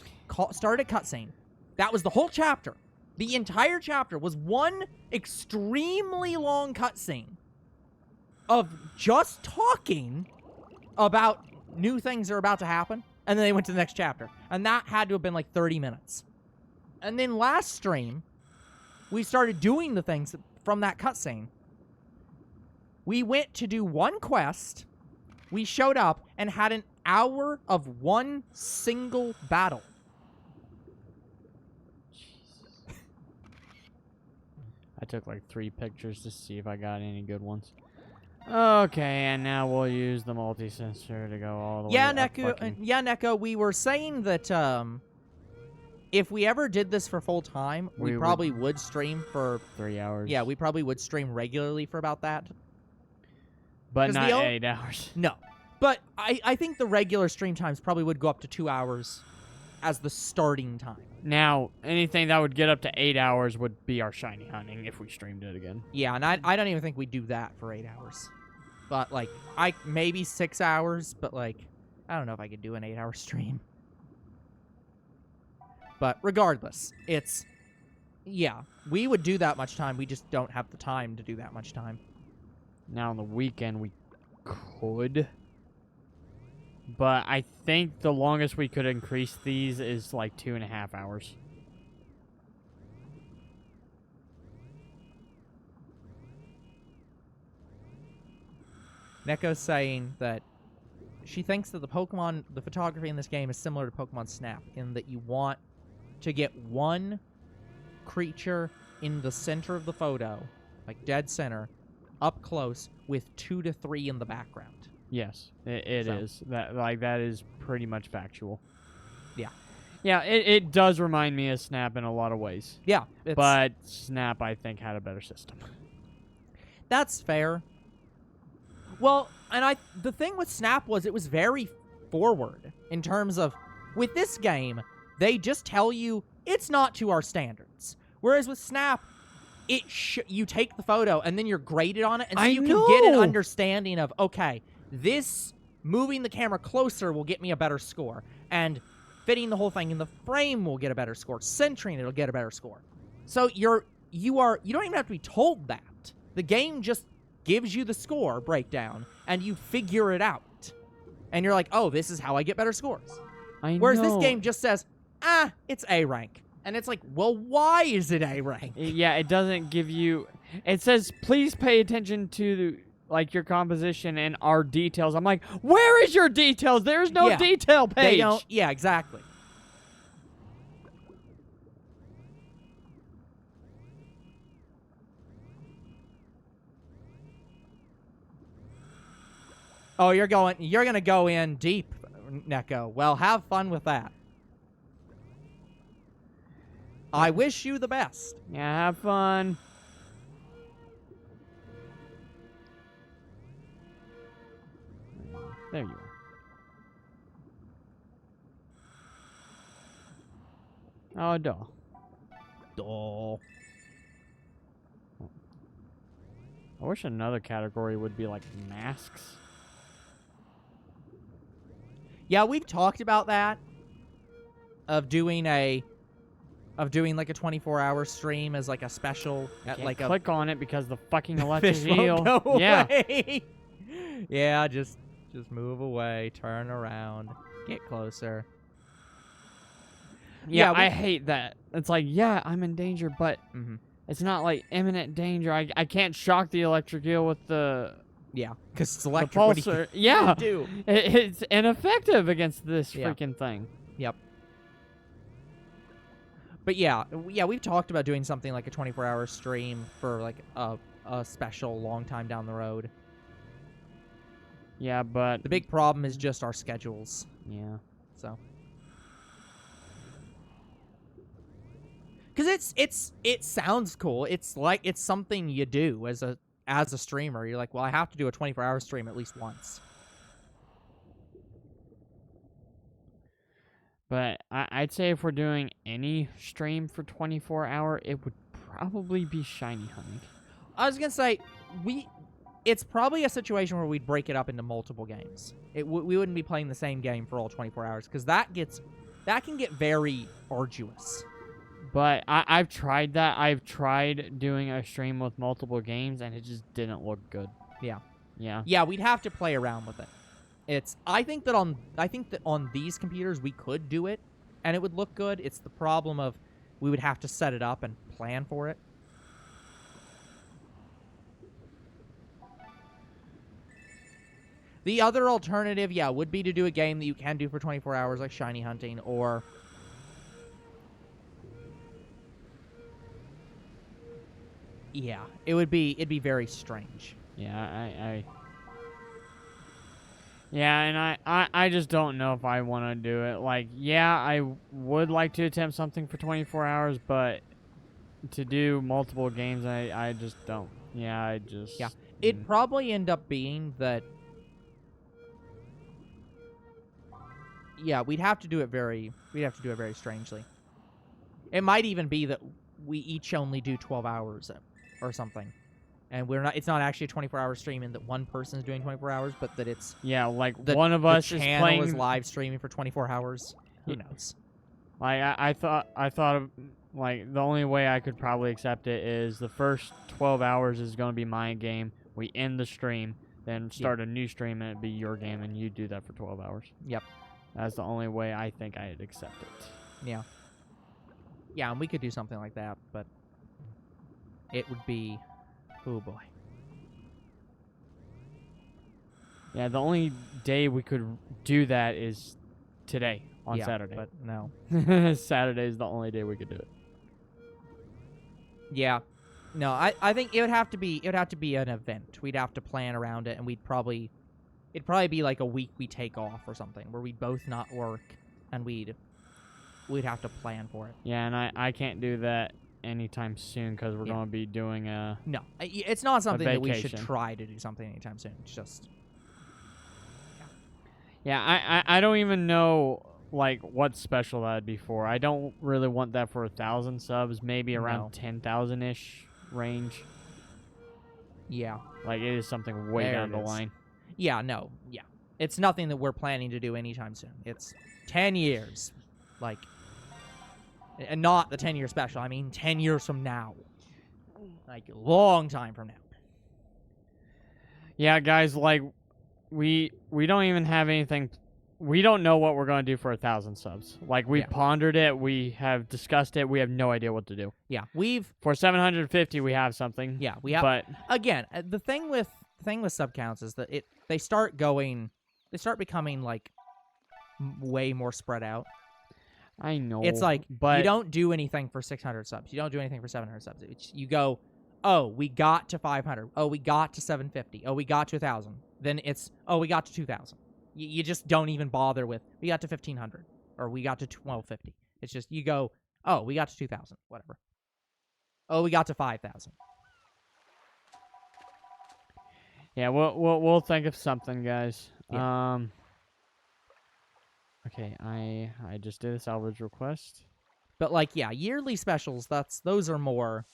B: started a cutscene. That was the whole chapter. The entire chapter was one extremely long cutscene of just talking about new things that are about to happen, and then they went to the next chapter. And that had to have been like 30 minutes. And then last stream, we started doing the things from that cutscene. We went to do one quest, we showed up, and had an hour of one single battle.
A: I took like 3 pictures to see if I got any good ones. Okay, and now we'll use the multi-sensor to go all the way up.
B: Neko, we were saying that if we ever did this for full time, we probably would stream for
A: 3 hours.
B: Yeah, we probably would stream regularly for about that.
A: But not 8 hours.
B: No. But I think the regular stream times probably would go up to 2 hours as the starting time.
A: Now, anything that would get up to 8 hours would be our shiny hunting if we streamed it again.
B: Yeah, and I don't even think we'd do that for 8 hours. But, like, maybe 6 hours, but, like, I don't know if I could do an 8-hour stream. But regardless, yeah, we would do that much time. We just don't have the time to do that much time.
A: Now, on the weekend, we could. But I think the longest we could increase these is like 2.5 hours.
B: Neko's saying that she thinks that the photography in this game is similar to Pokemon Snap, in that you want to get one creature in the center of the photo, like dead center, up close, with 2 to 3 in the background.
A: Yes, it is. That is pretty much factual.
B: Yeah.
A: Yeah, it does remind me of Snap in a lot of ways.
B: Yeah.
A: But Snap, I think, had a better system.
B: That's fair. Well, and the thing with Snap was it was very forward in terms of, with this game, they just tell you it's not to our standards. Whereas with Snap, you take the photo and then you're graded on it, and so you can get an understanding of, okay, this moving the camera closer will get me a better score, and fitting the whole thing in the frame will get a better score. Centering it'll get a better score. So you don't even have to be told that. The game just gives you the score breakdown, and you figure it out. And you're like, oh, this is how I get better scores. Whereas this game just says, it's A rank. And it's like, well, why is it A rank?
A: Yeah, it doesn't give you... It says, please pay attention to like your composition and our details. I'm like, where is your details? There's no detail page.
B: They don't. Yeah, exactly. Oh, you're gonna go in deep, Neko. Well, have fun with that. I wish you the best.
A: Yeah, have fun. There you are. Oh, duh. I wish another category would be like masks.
B: Yeah, we've talked about that. Of doing like a 24-hour stream as like a special.
A: Click on it because the fucking electric
B: fish won't
A: eel.
B: go
A: Yeah.
B: away. Yeah, just Just move away, turn around, get closer.
A: Yeah,
B: we-
A: I hate that. It's like, yeah, I'm in danger, but it's not like imminent danger. I can't shock the electric eel with the
B: Yeah, because it's
A: the
B: electric. What do
A: pulsar.
B: you
A: Yeah,
B: do?
A: it's ineffective against this
B: Yeah.
A: freaking thing.
B: Yep. But yeah, we've talked about doing something like a 24-hour stream for like a special long time down the road.
A: Yeah, but
B: The big problem is just our schedules.
A: yeah.
B: So, because it sounds cool. It's like it's something you do as a streamer. You're like, well, I have to do a 24-hour stream at least once.
A: But I'd say if we're doing any stream for 24-hour, it would probably be shiny hunting.
B: I was gonna say it's probably a situation where we'd break it up into multiple games. We wouldn't be playing the same game for all 24 hours because that can get very arduous.
A: But I've tried that. I've tried doing a stream with multiple games, and it just didn't look good.
B: Yeah.
A: Yeah.
B: Yeah, we'd have to play around with it. I think that on these computers we could do it, and it would look good. It's the problem of we would have to set it up and plan for it. The other alternative, yeah, would be to do a game that you can do for 24 hours, like shiny hunting, or yeah, it'd be very strange.
A: Yeah, yeah, and I just don't know if I want to do it. Like, yeah, I would like to attempt something for 24 hours, but to do multiple games, I just don't. Yeah, I just...
B: Yeah, it'd probably end up being that... Yeah, we'd have to do it very strangely. It might even be that we each only do 12 hours or something. And it's not actually a 24-hour stream in that one person is doing 24 hours, but that it's...
A: Yeah, like one of us is playing...
B: is live streaming for 24 hours. Who knows?
A: Like, I thought of, like, the only way I could probably accept it is the first 12 hours is going to be my game. We end the stream, then start a new stream, and it'd be your game, and you do that for 12 hours.
B: Yep.
A: That's the only way I think I'd accept it.
B: Yeah. Yeah, and we could do something like that, but it would be... Oh, boy.
A: Yeah, the only day we could do that is today, on Saturday.
B: But no.
A: Saturday is the only day we could do it.
B: Yeah. No, I think it would have to be an event. We'd have to plan around it, and it'd probably be like a week we take off or something, where we'd both not work, and we'd have to plan for it.
A: Yeah, and I can't do that anytime soon because we're going to be doing a...
B: No, it's not something that we should
A: vacation.
B: try to do something anytime soon. It's just...
A: Yeah, I don't even know, like, what special that'd be for. I don't really want that for 1,000 subs, maybe around 10,000-ish range.
B: Yeah.
A: Like, it is something way down the line.
B: Yeah, no, yeah. It's nothing that we're planning to do anytime soon. It's 10 years. Like, and not the 10-year special. I mean 10 years from now. Like, a long time from now.
A: Yeah, guys, like, we don't even have anything... We don't know what we're going to do for 1,000 subs. Like, we pondered it. We have discussed it. We have no idea what to do.
B: Yeah,
A: For 750, we have something.
B: Yeah, we have...
A: But...
B: Again, the thing with sub counts is that they start becoming, like, way more spread out.
A: I know.
B: It's like,
A: but
B: you don't do anything for 600 subs. You don't do anything for 700 subs. You go, oh, we got to 500. Oh, we got to 750. Oh, we got to 1,000. Then it's, oh, we got to 2,000. You just don't even bother with, we got to 1,500. Or we got to 1,250. It's just, you go, oh, we got to 2,000. Whatever. Oh, we got to 5,000.
A: Yeah, we'll think of something, guys.
B: Yeah.
A: Okay, I just did a salvage request.
B: But, like, yeah, yearly specials, those are more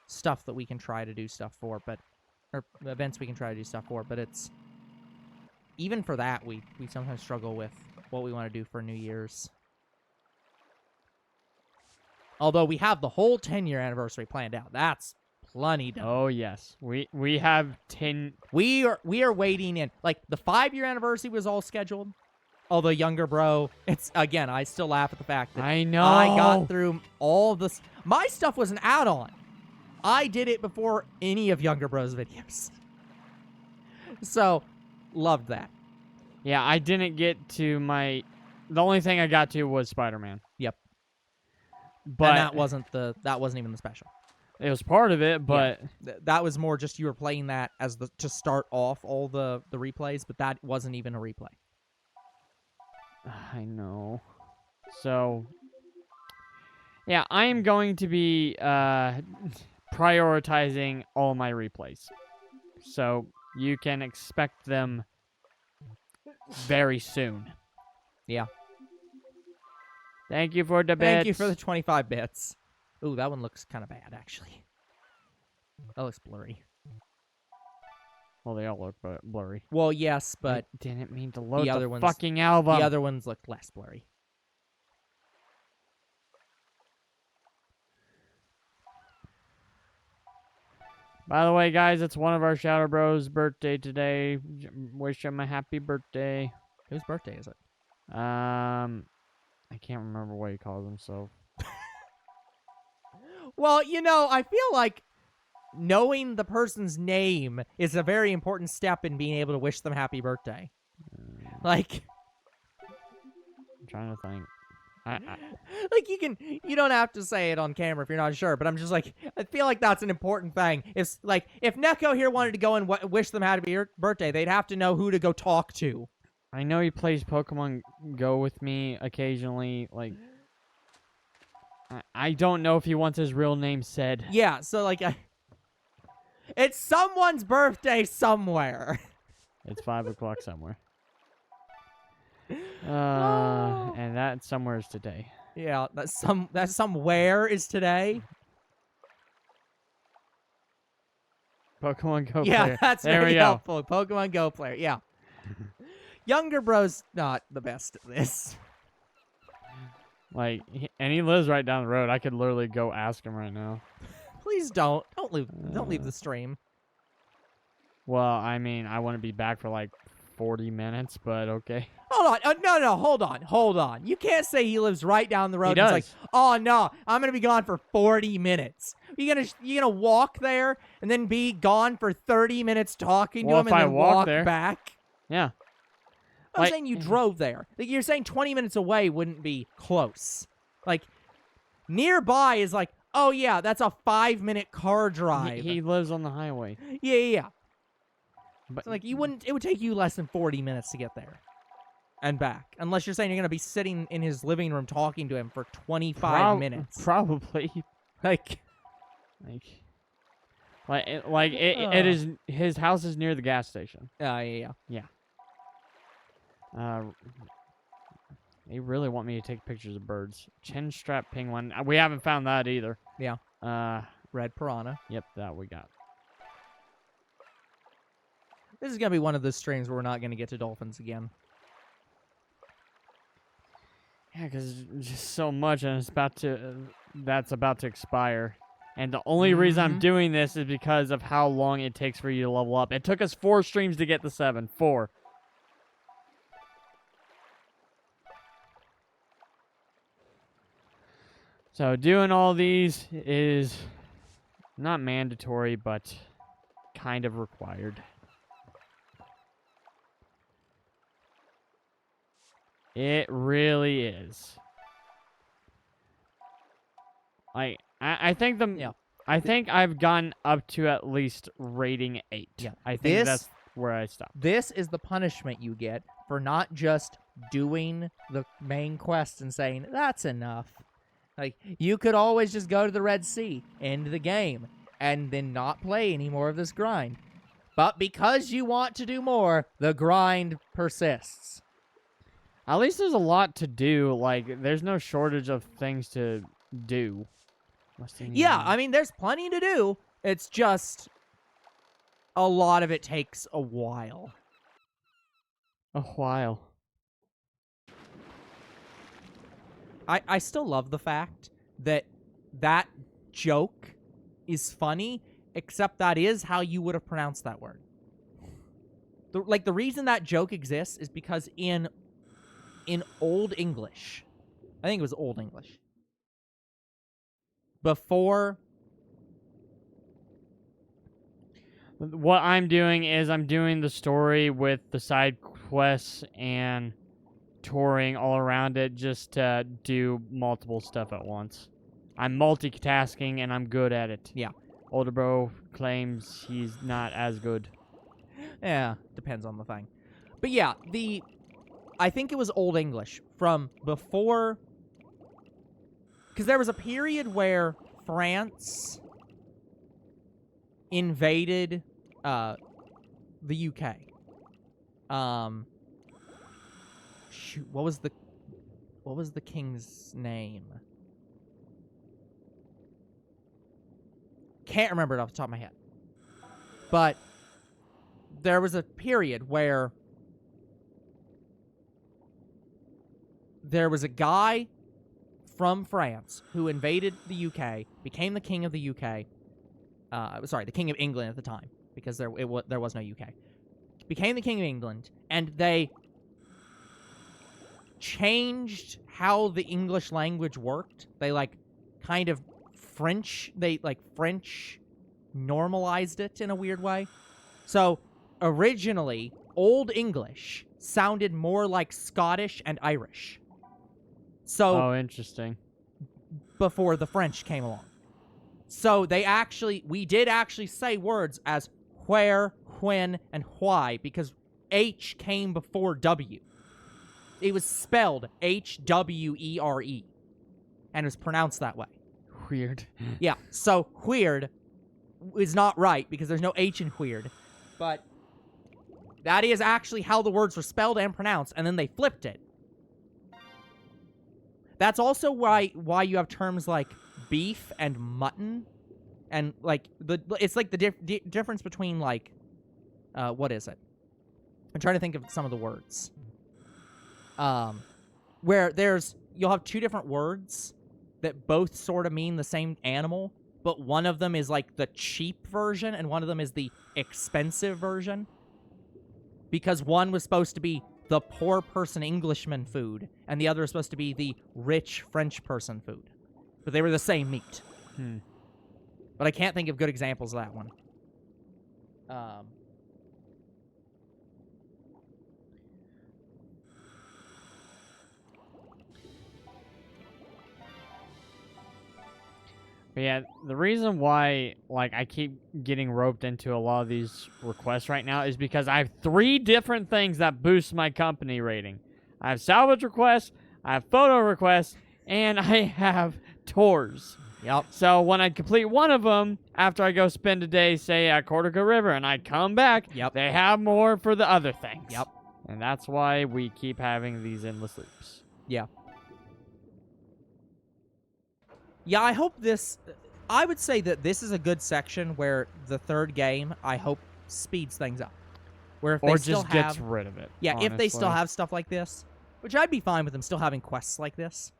B: stuff that we can try to do stuff for, or events we can try to do stuff for, but it's, even for that, we sometimes struggle with what we want to do for New Year's. Although we have the whole 10-year anniversary planned out. That's plenty done.
A: Oh yes, we have 10.
B: We are waiting in. Like, the 5-year anniversary was all scheduled. Although Younger Bro, it's, again, I still laugh at the fact that
A: I know.
B: I got through all this. My stuff was an add-on. I did it before any of Younger Bro's videos. So, loved that.
A: Yeah, I didn't get to my. The only thing I got to was Spider-Man.
B: Yep.
A: But
B: And that wasn't even the special.
A: it was part of it. But
B: That was more just you were playing that as to start off all the replays, but that wasn't even a replay.
A: I know. So yeah, I am going to be prioritizing all my replays. So you can expect them very soon.
B: Yeah.
A: Thank you for the bits.
B: Thank you for the 25 bits. Ooh, that one looks kind of bad, actually. That looks blurry.
A: Well, they all look blurry.
B: Well, yes, but
A: I didn't mean to load the
B: other ones-
A: fucking album.
B: the other ones look less blurry.
A: By the way, guys, it's one of our Shadow Bros' birthday today. Wish him a happy birthday.
B: Whose birthday is it?
A: I can't remember what he calls himself.
B: Well, I feel like knowing the person's name is a very important step in being able to wish them happy birthday. Like,
A: I'm trying to think.
B: like you don't have to say it on camera if you're not sure, but I'm just like, I feel like that's an important thing. If Neko here wanted to go and wish them happy birthday, they'd have to know who to go talk to.
A: I know he plays Pokemon Go with me occasionally. Like, I don't know if he wants his real name said.
B: Yeah, so like, it's someone's birthday somewhere.
A: It's 5 o'clock somewhere. And that somewhere is today.
B: Yeah, that somewhere is today.
A: Pokemon Go
B: Yeah,
A: player.
B: that's
A: there
B: very
A: we go.
B: helpful. Pokemon Go player, yeah. Younger Bro's not the best at this.
A: Like, and he lives right down the road. I could literally go ask him right now.
B: Please don't leave the stream.
A: Well, I mean, I want to be back for like 40 minutes, but okay.
B: Hold on, no, hold on. You can't say he lives right down the road.
A: He
B: And
A: does.
B: it's like, oh no, I'm gonna be gone for 40 minutes. You gonna walk there and then be gone for 30 minutes talking to
A: Well,
B: him
A: if
B: and
A: I
B: then
A: walk
B: walk
A: there.
B: back?
A: Yeah.
B: I'm
A: Like-
B: saying you drove there. Like, you're saying 20 minutes away wouldn't be close. Like, nearby is like, oh yeah, that's a 5-minute car drive.
A: He lives on the highway.
B: Yeah.
A: But
B: So, like, it would take you less than 40 minutes to get there and back, unless you're saying you're gonna be sitting in his living room talking to him for 25 minutes.
A: Probably.
B: Like,
A: It is. His house is near the gas station.
B: yeah.
A: They really want me to take pictures of birds. Chin strap penguin. We haven't found that either.
B: Yeah. Red piranha.
A: Yep, that we got.
B: This is gonna be one of those streams where we're not gonna get to dolphins again.
A: Yeah, because just so much, and that's about to expire. And the only reason I'm doing this is because of how long it takes for you to level up. It took us 4 streams to get to 7. 4. So doing all these is not mandatory, but kind of required. It really is. I think I think I've gone up to at least rating 8.
B: Yeah.
A: I think that's where I stopped.
B: This is the punishment you get for not just doing the main quest and saying, that's enough. Like, you could always just go to the Red Sea, end the game, and then not play any more of this grind. But because you want to do more, the grind persists.
A: At least there's a lot to do. Like, there's no shortage of things to do.
B: Yeah, I mean, there's plenty to do. It's just a lot of it takes a while.
A: A while.
B: I still love the fact that that joke is funny, except that is how you would have pronounced that word. The reason that joke exists is because in Old English, I think it was Old English, before...
A: What I'm doing is I'm doing the story with the side quests and touring all around it just to do multiple stuff at once. I'm multitasking and I'm good at it.
B: Yeah.
A: Older bro claims he's not as good.
B: Yeah, depends on the thing. But yeah, I think it was Old English from before, because there was a period where France invaded the UK. Shoot, what was the king's name? Can't remember it off the top of my head. But there was a period where there was a guy from France who invaded the UK, became the king of the UK. Sorry, the king of England at the time, because there was no UK. Became the king of England, and they changed how the English language worked. They French normalized it in a weird way. So originally, Old English sounded more like Scottish and Irish. So
A: Oh, interesting.
B: before the French came along. So we did actually say words as where, when, and why, because H came before W. It was spelled Hwere, and it was pronounced that way.
A: Weird.
B: Yeah, so weird is not right, because there's no H in weird, but that is actually how the words were spelled and pronounced, and then they flipped it. That's also why you have terms like beef and mutton, and it's like the difference between what is it? I'm trying to think of some of the words. Where you'll have two different words that both sort of mean the same animal, but one of them is like the cheap version and one of them is the expensive version. Because one was supposed to be the poor person Englishman food, and the other is supposed to be the rich French person food. But they were the same meat. But I can't think of good examples of that one.
A: But yeah, the reason why I keep getting roped into a lot of these requests right now is because I have 3 different things that boost my company rating. I have salvage requests, I have photo requests, and I have tours.
B: Yep.
A: So when I complete one of them, after I go spend a day, say, at Cortica River, and I come back, they have more for the other things.
B: Yep.
A: And that's why we keep having these endless loops.
B: Yeah. Yeah, I hope I would say that this is a good section where the third game, I hope, speeds things up. Where if they still
A: just gets rid of it.
B: Yeah,
A: honestly.
B: If they still have stuff like this, which I'd be fine with them still having quests like this.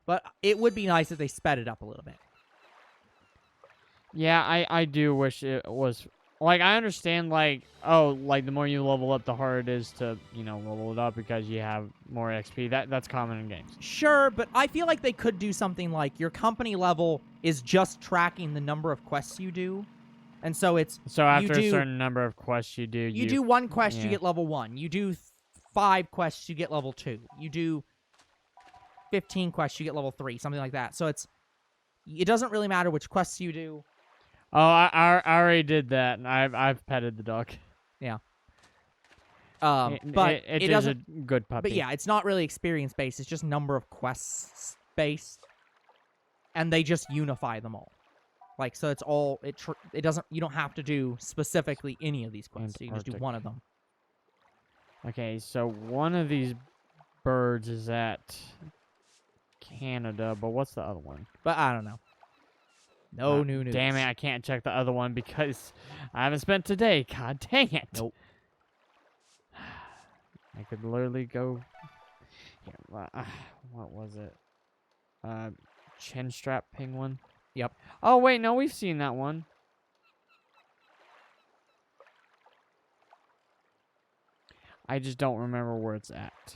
B: But it would be nice if they sped it up a little bit.
A: Yeah, I do wish it was... I understand, the more you level up, the harder it is to, level it up because you have more XP. That's common in games.
B: Sure, but I feel like they could do something like your company level is just tracking the number of quests you do. And so it's...
A: So after a certain number of quests you do...
B: You do 1 quest, you get level 1. You do 5 quests, you get level 2. You do 15 quests, you get level 3, something like that. So it doesn't really matter which quests you do.
A: Oh, I already did that, and I've petted the dog.
B: Yeah.
A: But it is a good puppy.
B: But yeah, it's not really experience based. It's just number of quests based, and they just unify them all. So it's all it doesn't. You don't have to do specifically any of these quests. You can just do one of them.
A: Okay, so one of these birds is at Canada, but what's the other one?
B: But I don't know. No new news.
A: Damn it, I can't check the other one because I haven't spent today. God dang it.
B: Nope.
A: I could literally go... Here, what was it? Chin strap penguin?
B: Yep.
A: Oh, wait, no, we've seen that one. I just don't remember where it's at.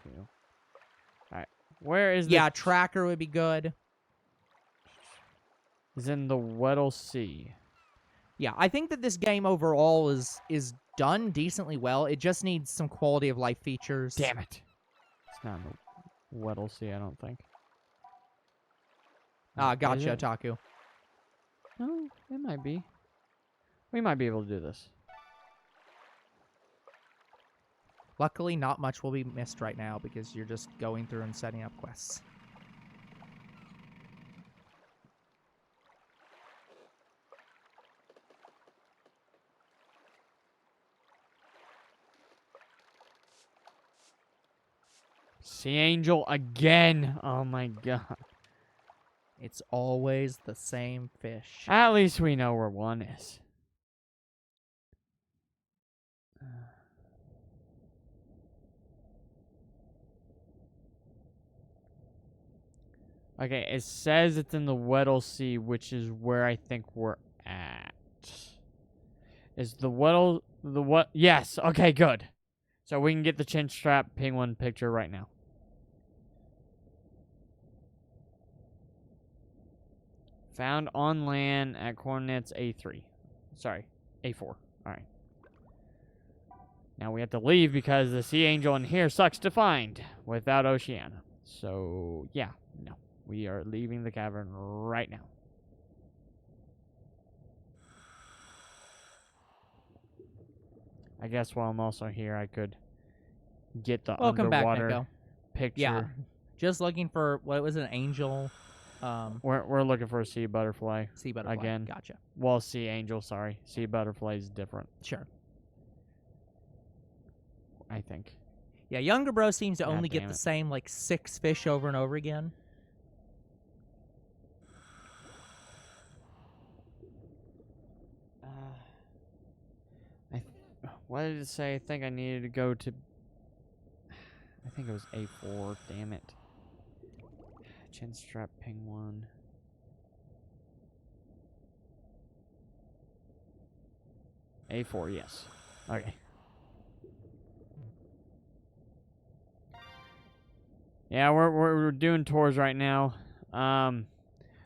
A: Two. Alright. Where is
B: Yeah, tracker would be good.
A: Is in the Weddell Sea.
B: Yeah, I think that this game overall is done decently well. It just needs some quality of life features.
A: Damn it. It's not in the Weddell Sea, I don't think.
B: Gotcha, Otaku.
A: No, it might be. We might be able to do this.
B: Luckily, not much will be missed right now because you're just going through and setting up quests.
A: Sea Angel again. Oh my god.
B: It's always the same fish.
A: At least we know where one is. Okay, it says it's in the Weddell Sea, which is where I think we're at. Is the Weddell the what? Yes. Okay, good. So we can get the chin strap penguin picture right now. Found on land at coordinates A3. Sorry, A4. All right. Now we have to leave because the Sea Angel in here sucks to find without Oceana. So, yeah, no. We are leaving the cavern right now. I guess while I'm also here, I could get the underwater picture.
B: Yeah, just looking for, what was it, an angel?
A: We're looking for a sea butterfly.
B: Sea butterfly.
A: Again.
B: Gotcha.
A: Well, sea angel, sorry. Sea butterfly is different.
B: Sure.
A: I think.
B: Yeah, Younger Bro seems to
A: God
B: only get
A: damn
B: the
A: it.
B: same, like, 6 fish over and over again.
A: What did it say? I think I needed to go to... I think it was A4. Damn it. Chin strap penguin. A4, yes. Okay. Yeah, we're doing tours right now.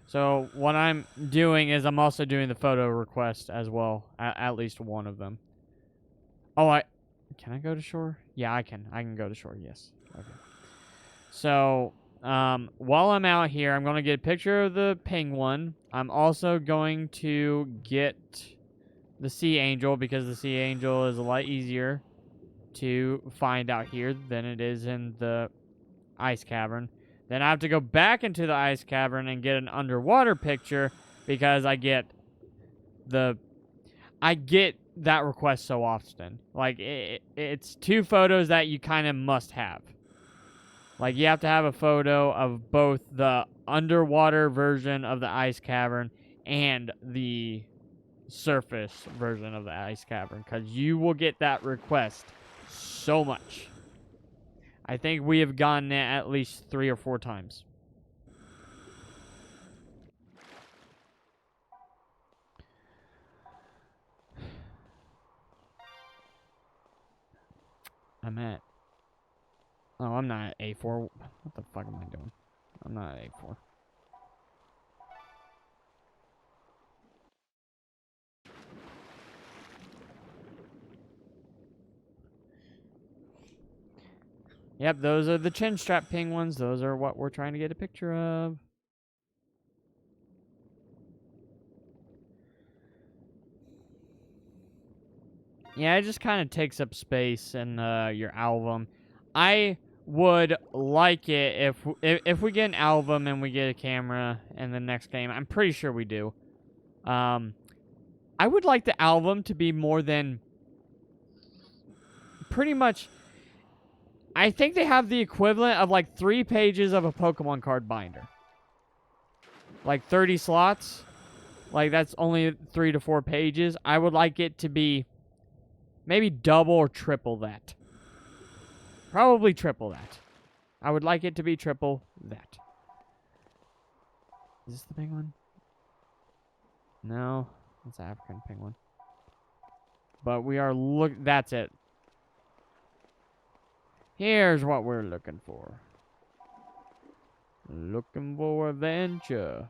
A: So what I'm doing is I'm also doing the photo request as well. At least one of them. Oh, can I go to shore? Yeah, I can. I can go to shore, yes. Okay. So, while I'm out here, I'm going to get a picture of the penguin. I'm also going to get the Sea Angel because the Sea Angel is a lot easier to find out here than it is in the ice cavern. Then I have to go back into the ice cavern and get an underwater picture because I get that request so often. Like, it's 2 photos that you kind of must have. Like, you have to have a photo of both the underwater version of the ice cavern and the surface version of the ice cavern, because you will get that request so much. I think we have gotten it at least 3 or 4 times. I'm not at A4. What the fuck am I doing? I'm not at A4. Yep, those are the chin strap penguins. Those are what we're trying to get a picture of. Yeah, it just kind of takes up space in your album. I would like it if we get an album and we get a camera in the next game. I'm pretty sure we do. I would like the album to be more than pretty much. I think they have the equivalent of like 3 pages of a Pokemon card binder. Like 30 slots. Like that's only 3 to 4 pages. I would like it to be maybe double or triple that. Probably triple that. I would like it to be triple that. Is this the big one? No. It's an African penguin. But we are that's it. Here's what we're looking for. Looking for adventure.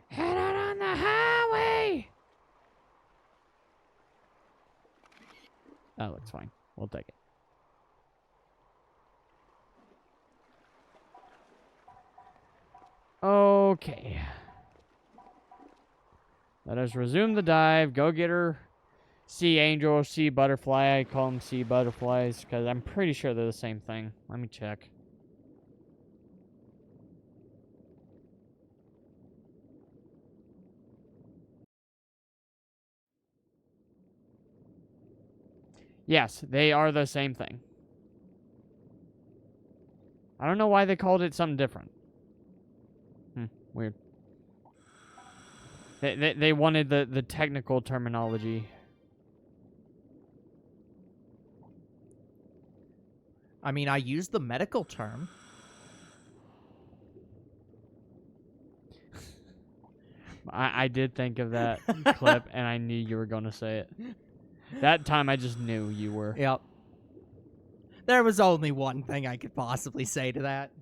A: Head out on the highway. That looks fine. We'll take it. Okay. Let us resume the dive. Go get her. Sea angel, sea butterfly. I call them sea butterflies because I'm pretty sure they're the same thing. Let me check. Yes, they are the same thing. I don't know why they called it something different. Weird. They wanted the technical terminology.
B: I mean, I used the medical term.
A: I did think of that clip, and I knew you were going to say it. That time, I just knew you were.
B: Yep. There was only one thing I could possibly say to that.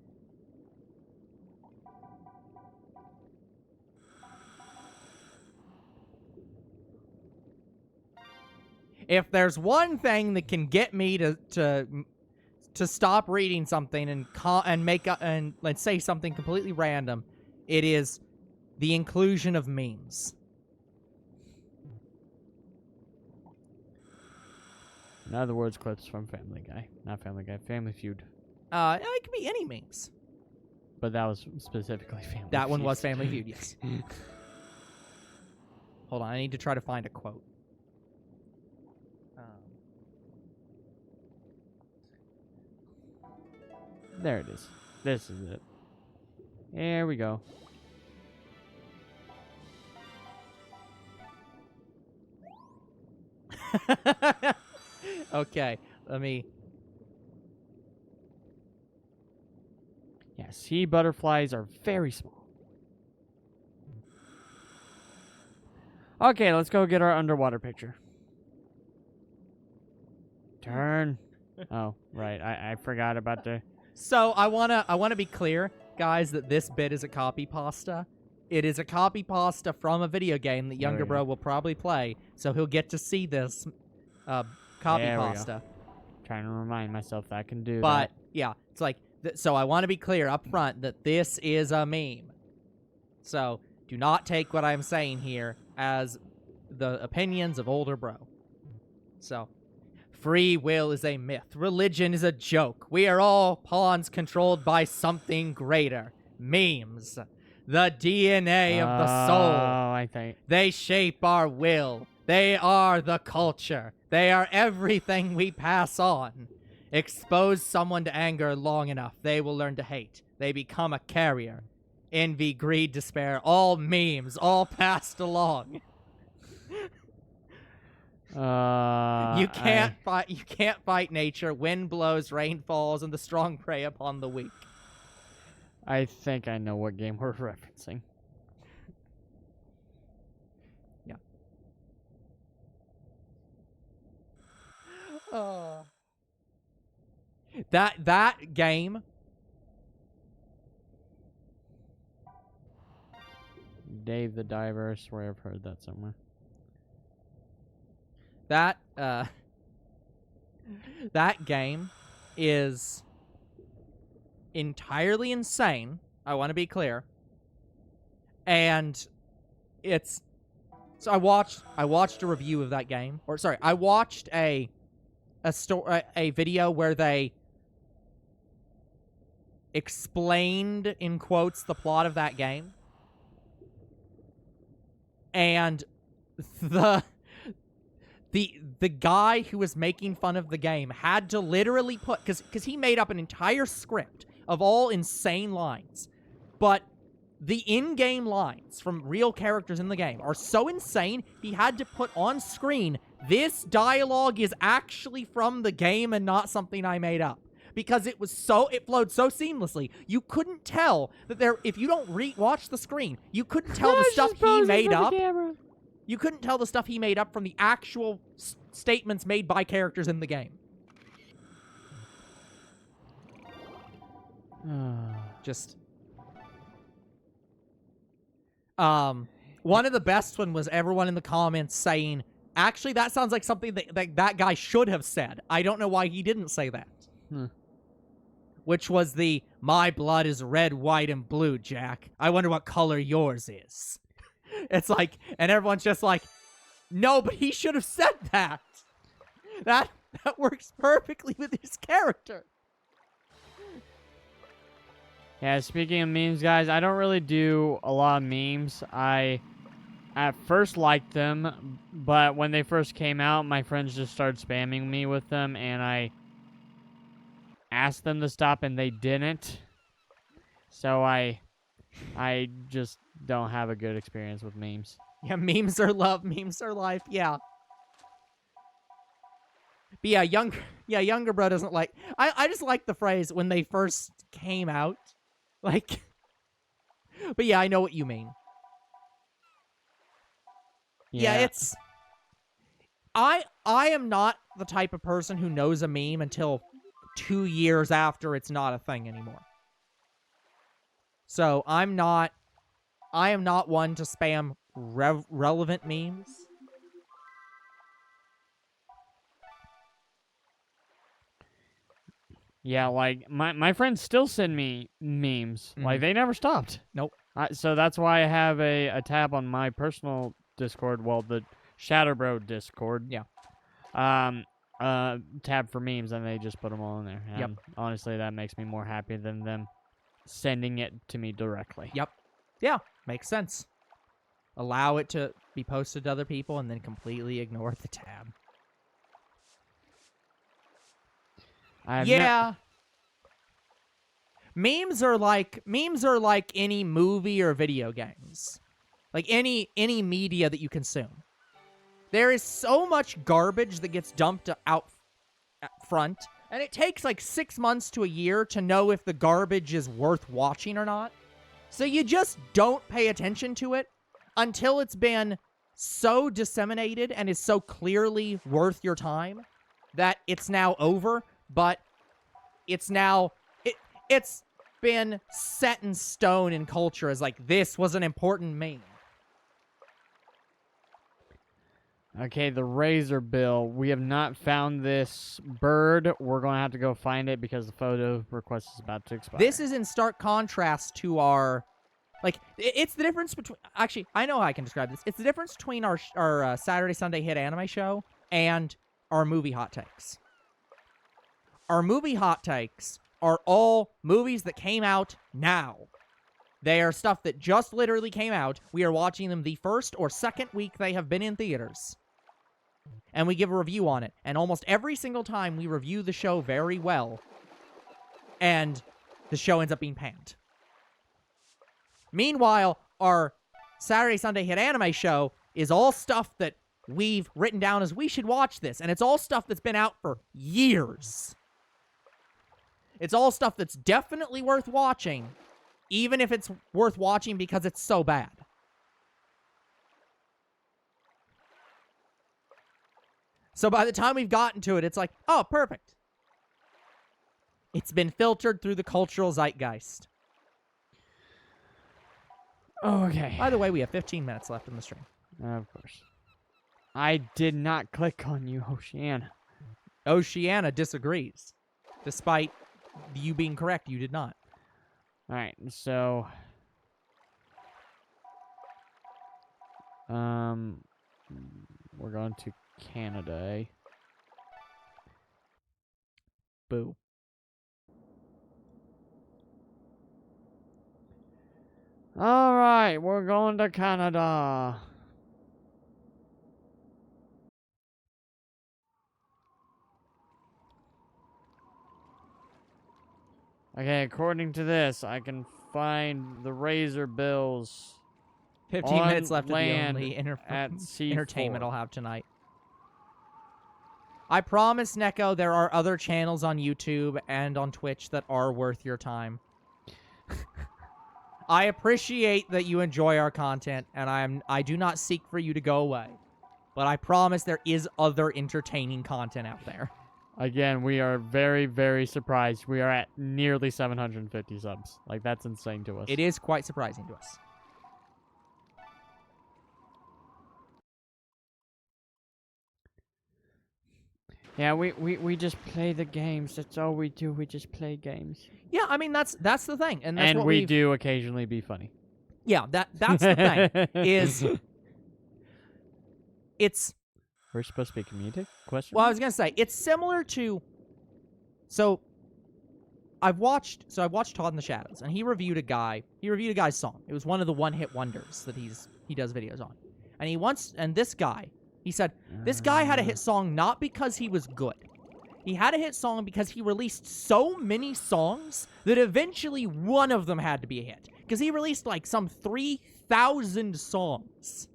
B: If there's one thing that can get me to stop reading something and make and let's say something completely random, it is the inclusion of memes.
A: In other words, clips from Family Guy. Not Family Guy, Family Feud.
B: It could be any memes.
A: But that was specifically Family Feud.
B: That one was Family Feud, yes. Hold on, I need to try to find a quote.
A: There it is. This is it. There we go.
B: Okay, let me...
A: Yeah, sea butterflies are very small. Okay, let's go get our underwater picture. Turn. Oh, right. I forgot about the...
B: So I wanna be clear, guys, that this bit is a copy pasta. It is a copy pasta from a video game that Younger Bro will probably play, so he'll get to see this copy pasta.
A: Trying to remind myself that I can do
B: but,
A: that.
B: yeah, it's like, so I want to be clear up front that this is a meme. So do not take what I'm saying here as the opinions of Older Bro. So... Free will is a myth. Religion is a joke. We are all pawns controlled by something greater. Memes. The DNA of the soul.
A: Oh, I think.
B: They shape our will. They are the culture. They are everything we pass on. Expose someone to anger long enough, they will learn to hate. They become a carrier. Envy, greed, despair, all memes, all passed along. You can't fight nature. Wind blows, rain falls, and the strong prey upon the weak.
A: I think I know what game we're referencing.
B: Yeah. That game.
A: Dave the Diver. I swear I've heard that somewhere.
B: That game is entirely insane. I want to be clear. And it's so I watched a review of that game, or sorry, I watched a video where they explained in quotes the plot of that game, and the guy who was making fun of the game had to literally put... Because he made up an entire script of all insane lines. But the in-game lines from real characters in the game are so insane, he had to put on screen, this dialogue is actually from the game and not something I made up. because it flowed so seamlessly. You couldn't tell that if you don't watch the screen, you couldn't tell the stuff he made up. You couldn't tell the stuff he made up from the actual statements made by characters in the game. Just one of the best one was everyone in the comments saying, actually, that sounds like something that guy should have said. I don't know why he didn't say that. Which was the, my blood is red, white, and blue, Jack. I wonder what color yours is. It's like, and everyone's just like, no, but he should have said that. That works perfectly with his character.
A: Yeah, speaking of memes, guys, I don't really do a lot of memes. I at first liked them, but when they first came out, my friends just started spamming me with them, and I asked them to stop, and they didn't. So I just don't have a good experience with memes.
B: Yeah, memes are love, memes are life, yeah. But yeah, younger bro doesn't like... I just like the phrase, when they first came out. Like... But yeah, I know what you mean. Yeah, it's... I am not the type of person who knows a meme until 2 years after it's not a thing anymore. So I am not one to spam relevant memes.
A: Yeah, like, my friends still send me memes. Like, they never stopped.
B: Nope.
A: So that's why I have a tab on my personal Discord, well, the Shatterbro Discord.
B: Yeah.
A: Tab for memes, and they just put them all in there. And
B: yep.
A: Honestly, that makes me more happy than them sending it to me directly.
B: Yep. Yeah, makes sense. Allow it to be posted to other people, and then completely ignore the tab. Yeah. Memes are like any movie or video games. Like any media that you consume. There is so much garbage that gets dumped out front, and it takes like 6 months to a year to know if the garbage is worth watching or not. So you just don't pay attention to it until it's been so disseminated and is so clearly worth your time that it's now over. But it's been set in stone in culture as like, this was an important meme.
A: Okay, the razor bill. We have not found this bird. We're going to have to go find it because the photo request is about to expire.
B: This is in stark contrast to our... Like, it's the difference between... Actually, I know how I can describe this. It's the difference between our Saturday, Sunday hit anime show and our movie hot takes. Our movie hot takes are all movies that came out now. They are stuff that just literally came out. We are watching them the first or second week they have been in theaters. And we give a review on it. And almost every single time we review the show very well. And the show ends up being panned. Meanwhile, our Saturday, Sunday hit anime show is all stuff that we've written down as we should watch this. And it's all stuff that's been out for years. It's all stuff that's definitely worth watching, even if it's worth watching because it's so bad. So by the time we've gotten to it, it's like, oh, perfect. It's been filtered through the cultural zeitgeist.
A: Okay.
B: By the way, we have 15 minutes left in the stream.
A: Of course. I did not click on you, Oceana.
B: Oceana disagrees. Despite you being correct, you did not.
A: Alright, so... we're going to Canada, eh?
B: Boo.
A: Alright, we're going to Canada. Okay, according to this, I can find the razor bills
B: 15 minutes left of the
A: land
B: only
A: at C4.
B: entertainment I'll have tonight. I promise, Neko, there are other channels on YouTube and on Twitch that are worth your time. I appreciate that you enjoy our content, and I do not seek for you to go away. But I promise there is other entertaining content out there.
A: Again, we are very, very surprised. We are at nearly 750 subs. Like, that's insane to us.
B: It is quite surprising to us.
A: Yeah, we just play the games. That's all we do. We just play games.
B: Yeah, I mean, that's the thing. And that's what
A: we do occasionally be funny.
B: Yeah, that's the thing. Is it's...
A: We're supposed to be comedic? Question?
B: Well, I was going to say, it's similar to... So, I've watched Todd in the Shadows, and he reviewed a guy's song. It was one of the one-hit wonders that he does videos on. And this guy, he said, this guy had a hit song not because he was good. He had a hit song because he released so many songs that eventually one of them had to be a hit. Because he released like some 3,000 songs.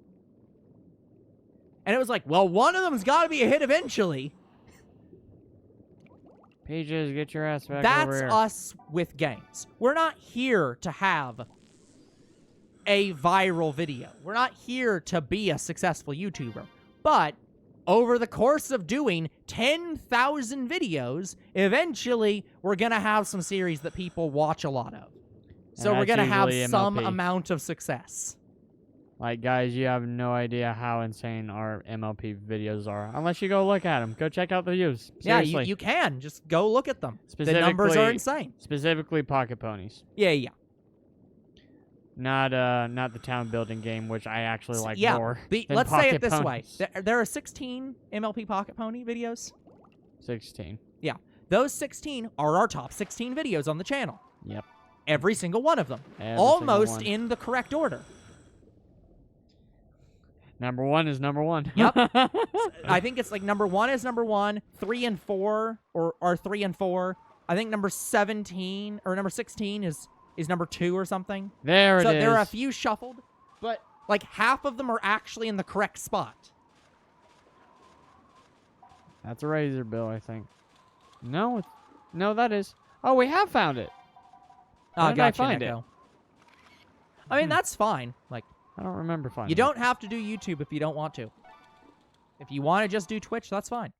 B: And it was like, well, one of them's got to be a hit eventually.
A: Peaches, get your ass back over here.
B: That's us with games. We're not here to have a viral video. We're not here to be a successful YouTuber. But over the course of doing 10,000 videos, eventually we're going to have some series that people watch a lot of. So we're going to have some amount of success.
A: Like, guys, you have no idea how insane our MLP videos are. Unless you go look at them. Go check out the views. Seriously.
B: Yeah, you can. Just go look at them. The numbers are insane.
A: Specifically Pocket Ponies.
B: Yeah.
A: Not the town building game, which I actually like more.
B: Let's say it this way. There are 16 MLP Pocket Pony videos.
A: 16.
B: Yeah. Those 16 are our top 16 videos on the channel.
A: Yep.
B: Every single one of them. Almost in the correct order.
A: Number 1 is number 1.
B: Yep. I think it's like number 1 is number 1, 3 and 4 are 3 and 4. I think number 17 or number 16 is number 2 or something.
A: There it is.
B: So there are a few shuffled, but like half of them are actually in the correct spot.
A: That's a razor bill, I think. No, that is. Oh, we have found it.
B: Oh,
A: did I find it?
B: I mean, that's fine. Like,
A: I don't remember finding it.
B: You don't have to do YouTube if you don't want to. If you want to just do Twitch, that's fine.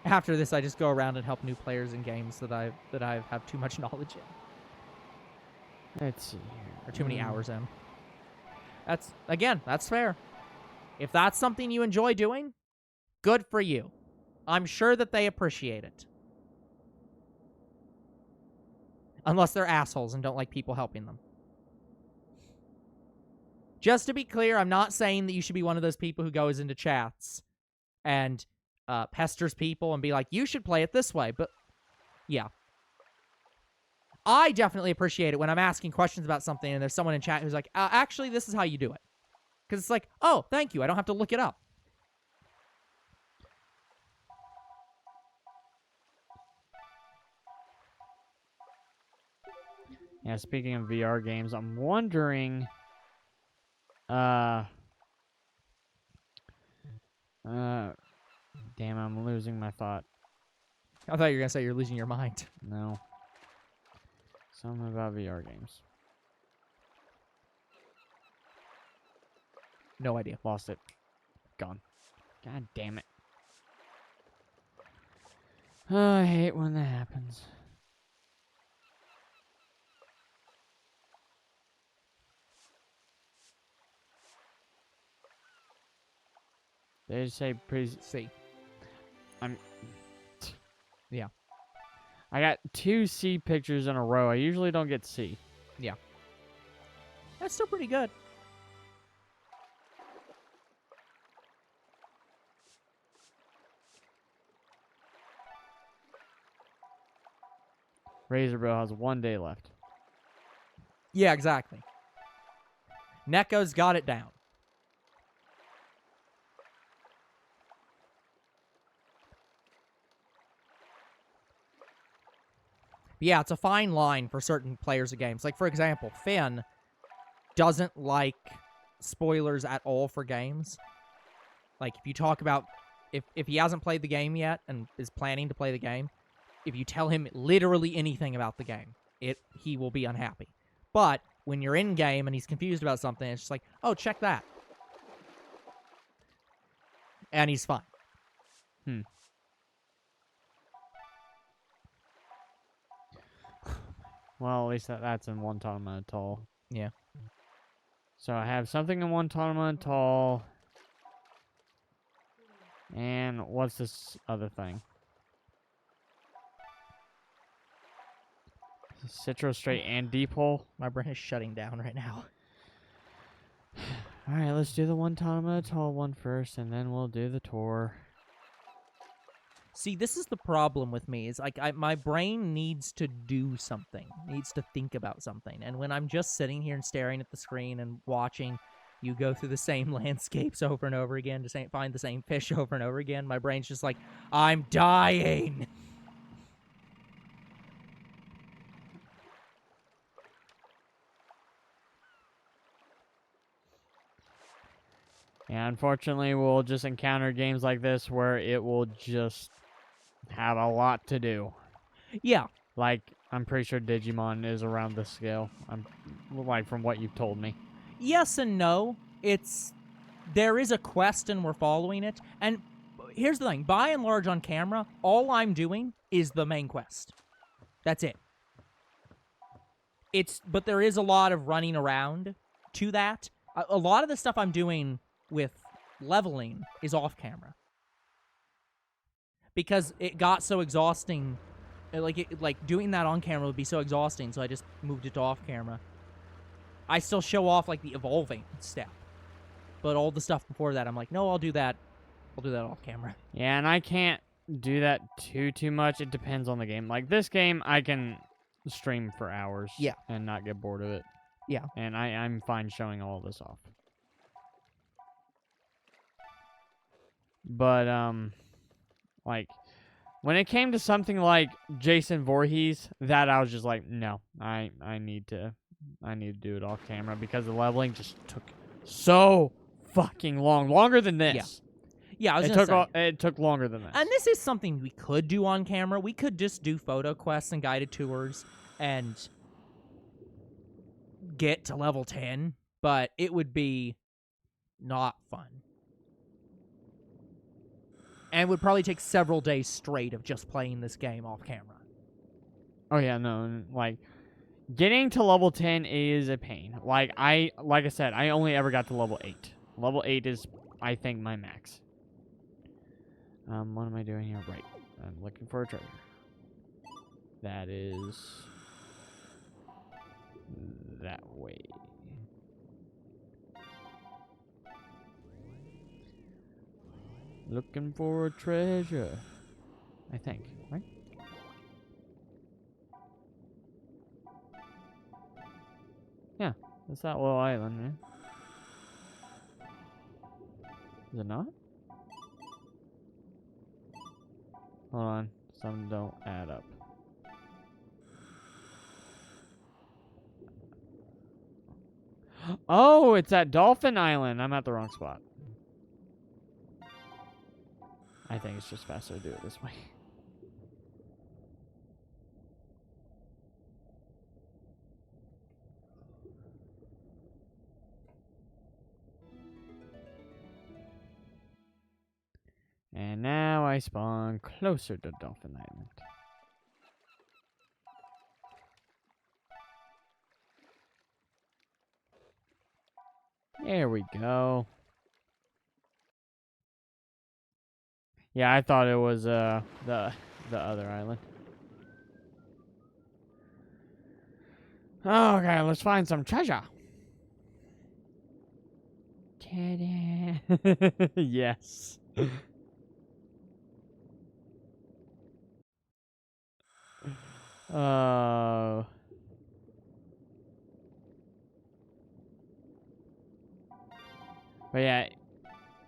B: After this, I just go around and help new players in games that I have too much knowledge in.
A: Let's see here.
B: Or too many hours in. That's fair. If that's something you enjoy doing, good for you. I'm sure that they appreciate it. Unless they're assholes and don't like people helping them. Just to be clear, I'm not saying that you should be one of those people who goes into chats and pesters people and be like, you should play it this way. But, yeah. I definitely appreciate it when I'm asking questions about something and there's someone in chat who's like, actually, this is how you do it. Because it's like, oh, thank you. I don't have to look it up.
A: Yeah, speaking of VR games, I'm wondering... Damn, I'm losing my thought.
B: I thought you were going to say you're losing your mind.
A: No. Something about VR games.
B: No idea.
A: Lost it. Gone. God damn it. Oh, I hate when that happens. They just say please
B: C. Yeah.
A: I got 2 C pictures in a row. I usually don't get C.
B: Yeah. That's still pretty good.
A: Razorbill has 1 day left.
B: Yeah, exactly. Neko's got it down. But yeah, it's a fine line for certain players of games. Like, for example, Finn doesn't like spoilers at all for games. Like, if you talk about... If he hasn't played the game yet and is planning to play the game, if you tell him literally anything about the game, he will be unhappy. But when you're in game and he's confused about something, it's just like, oh, check that. And he's fine.
A: Well, at least that's in Wantanama Atoll.
B: Yeah.
A: So I have something in Wantanama Atoll. And what's this other thing? Citro Strait and Deep Hole.
B: My brain is shutting down right now.
A: Alright, let's do the Wantanama Atoll one first, and then we'll do the tour.
B: See, this is the problem with me. Is like my brain needs to do something, needs to think about something. And when I'm just sitting here and staring at the screen and watching you go through the same landscapes over and over again to find the same fish over and over again, my brain's just like, I'm dying.
A: Yeah, unfortunately, we'll just encounter games like this where it will just have a lot to do.
B: Yeah.
A: Like, I'm pretty sure Digimon is around this scale. Like, from what you've told me.
B: Yes and no. There is a quest and we're following it. And here's the thing. By and large on camera, all I'm doing is the main quest. That's it. But there is a lot of running around to that. A lot of the stuff I'm doing with leveling is off camera. Because it got so exhausting. Like doing that on camera would be so exhausting, so I just moved it to off camera. I still show off like the evolving step. But all the stuff before that, I'm like, no, I'll do that. I'll do that off camera.
A: Yeah, and I can't do that too much. It depends on the game. Like this game, I can stream for hours.
B: Yeah.
A: And not get bored of it.
B: Yeah.
A: And I'm fine showing all this off. But, like, when it came to something like Jason Voorhees, that I was just like, no, I need to do it off camera because the leveling just took so fucking long. Longer than this.
B: Yeah, I was gonna say.
A: It took longer than this.
B: And this is something we could do on camera. We could just do photo quests and guided tours and get to level 10, but it would be not fun. And would probably take several days straight of just playing this game off camera.
A: Oh yeah, no, like getting to level 10 is a pain. Like I said, I only ever got to level 8. Level 8 is, I think, my max. What am I doing here? Right, I'm looking for a treasure. That is that way. Looking for a treasure, I think, right? Yeah, that's that little island, man. Is it not? Hold on, some don't add up. Oh, it's at Dolphin Island. I'm at the wrong spot. I think it's just faster to do it this way. And now I spawn closer to Dolphin Island. There we go. Yeah, I thought it was the other island. Okay, let's find some treasure. Ta-da. Yes. But yeah,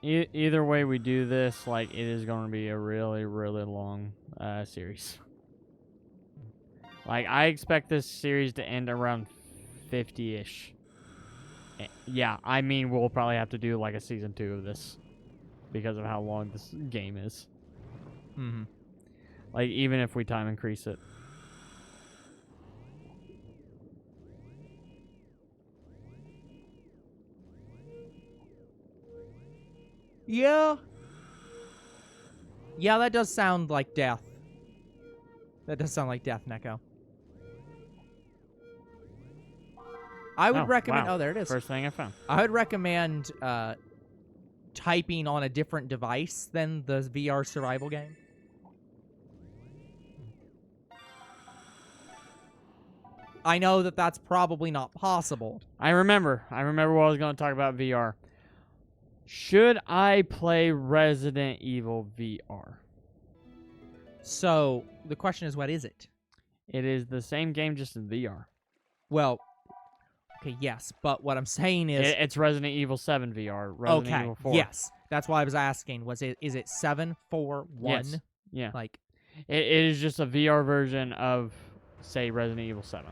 A: either way we do this, like, it is going to be a really, really long series. Like, I expect this series to end around 50-ish. Yeah, I mean, we'll probably have to do, like, a Season 2 of this because of how long this game is.
B: Mm-hmm.
A: Like, even if we time increase it.
B: Yeah. Yeah, that does sound like death. That does sound like death, Neko. I would recommend...
A: Wow.
B: Oh, there it is.
A: First thing I found.
B: I would recommend typing on a different device than the VR survival game. I know that that's probably not possible.
A: I remember what I was going to talk about VR. Should I play Resident Evil VR?
B: So, the question is, what is it?
A: It is the same game, just in VR.
B: Well, okay, yes, but what I'm saying is...
A: It's Resident Evil 7 VR. Resident Evil 4.
B: Yes. That's why I was asking. Is it 7, 4, 1?
A: Yes. Yeah.
B: Like,
A: it is just a VR version of, say, Resident Evil 7.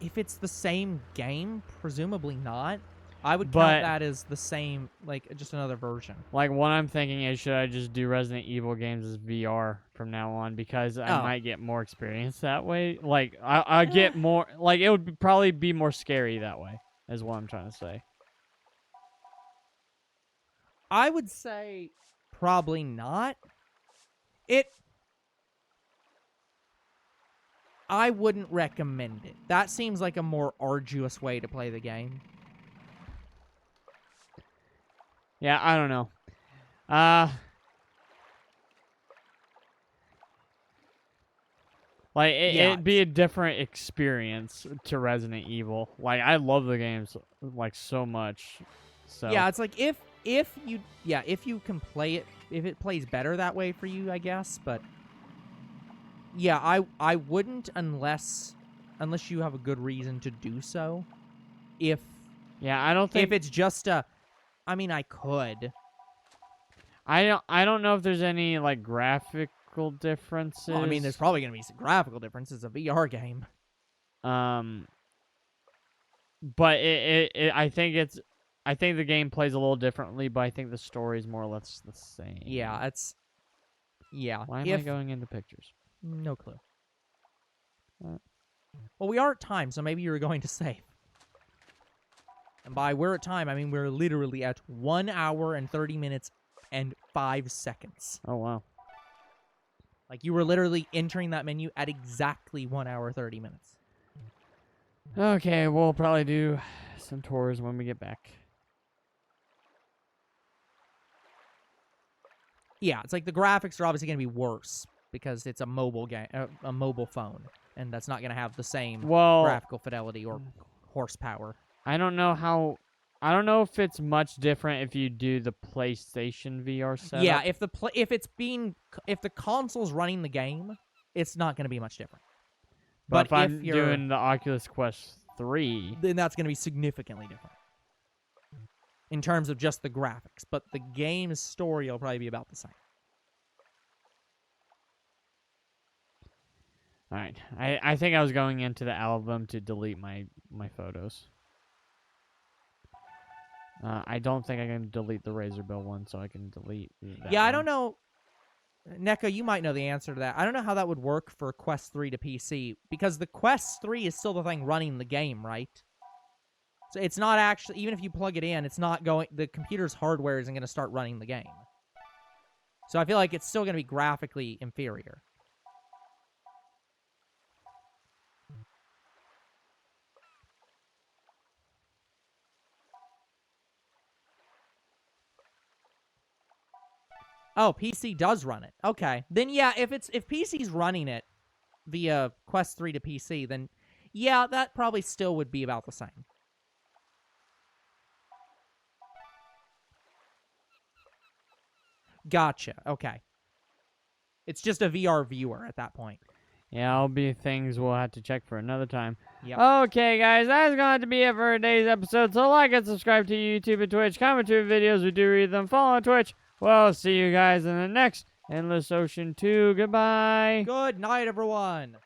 B: if it's the same game, presumably not. I would
A: But-
B: count that as the same, like, just another version.
A: Like, what I'm thinking is, should I just do Resident Evil games as VR from now on? Because I
B: Oh.
A: might get more experience that way. Like, I get more... Like, it would probably be more scary that way, is what I'm trying to say.
B: I would say probably not. I wouldn't recommend it. That seems like a more arduous way to play the game.
A: Yeah, I don't know. Like,
B: Yeah,
A: it'd be a different experience to Resident Evil. Like, I love the games, like, so much. So
B: Yeah, it's like if you can play it, if it plays better that way for you, I guess, but yeah, I wouldn't unless you have a good reason to do so. If
A: I don't think...
B: if it's just I mean, I could.
A: I don't know if there's any, like, graphical differences.
B: Well, I mean, there's probably going to be some graphical differences. It's a VR game.
A: But I think the game plays a little differently, but I think the story is more or less the same.
B: Yeah,
A: Why am I going into pictures?
B: No clue. Well, we are at time, so maybe you were going to save. And by we're at time, I mean we're literally at 1 hour and 30 minutes and 5 seconds.
A: Oh, wow.
B: Like, you were literally entering that menu at exactly 1 hour 30 minutes.
A: Okay, we'll probably do some tours when we get back.
B: Yeah, it's like the graphics are obviously going to be worse because it's a mobile game, a mobile phone, and that's not going to have the same graphical fidelity or horsepower.
A: I don't know if it's much different if you do the PlayStation VR setup.
B: Yeah, if the console's running the game, it's not going to be much different.
A: But if I'm doing the Oculus Quest 3,
B: then that's going to be significantly different in terms of just the graphics. But the game's story will probably be about the same.
A: all right. I think I was going into the album to delete my photos. I don't think I can delete the Razorbill one, so I can delete that
B: Yeah, I
A: one.
B: don't know. Neko, you might know the answer to that. I don't know how that would work for Quest 3 to PC, because the Quest 3 is still the thing running the game, right? So it's not actually, even if you plug it in, it's not going, the computer's hardware isn't going to start running the game. So I feel like it's still going to be graphically inferior. Oh, PC does run it. Okay. Then yeah, if PC's running it via Quest 3 to PC, then yeah, that probably still would be about the same. Gotcha. Okay. It's just a VR viewer at that point.
A: Yeah, it'll be things we'll have to check for another time.
B: Yep.
A: Okay, guys, that's going to have to be it for today's episode. So like and subscribe to YouTube and Twitch. Comment to our videos. We do read them. Follow on Twitch. We'll see you guys in the next Endless Ocean 2, goodbye.
B: Good night, everyone.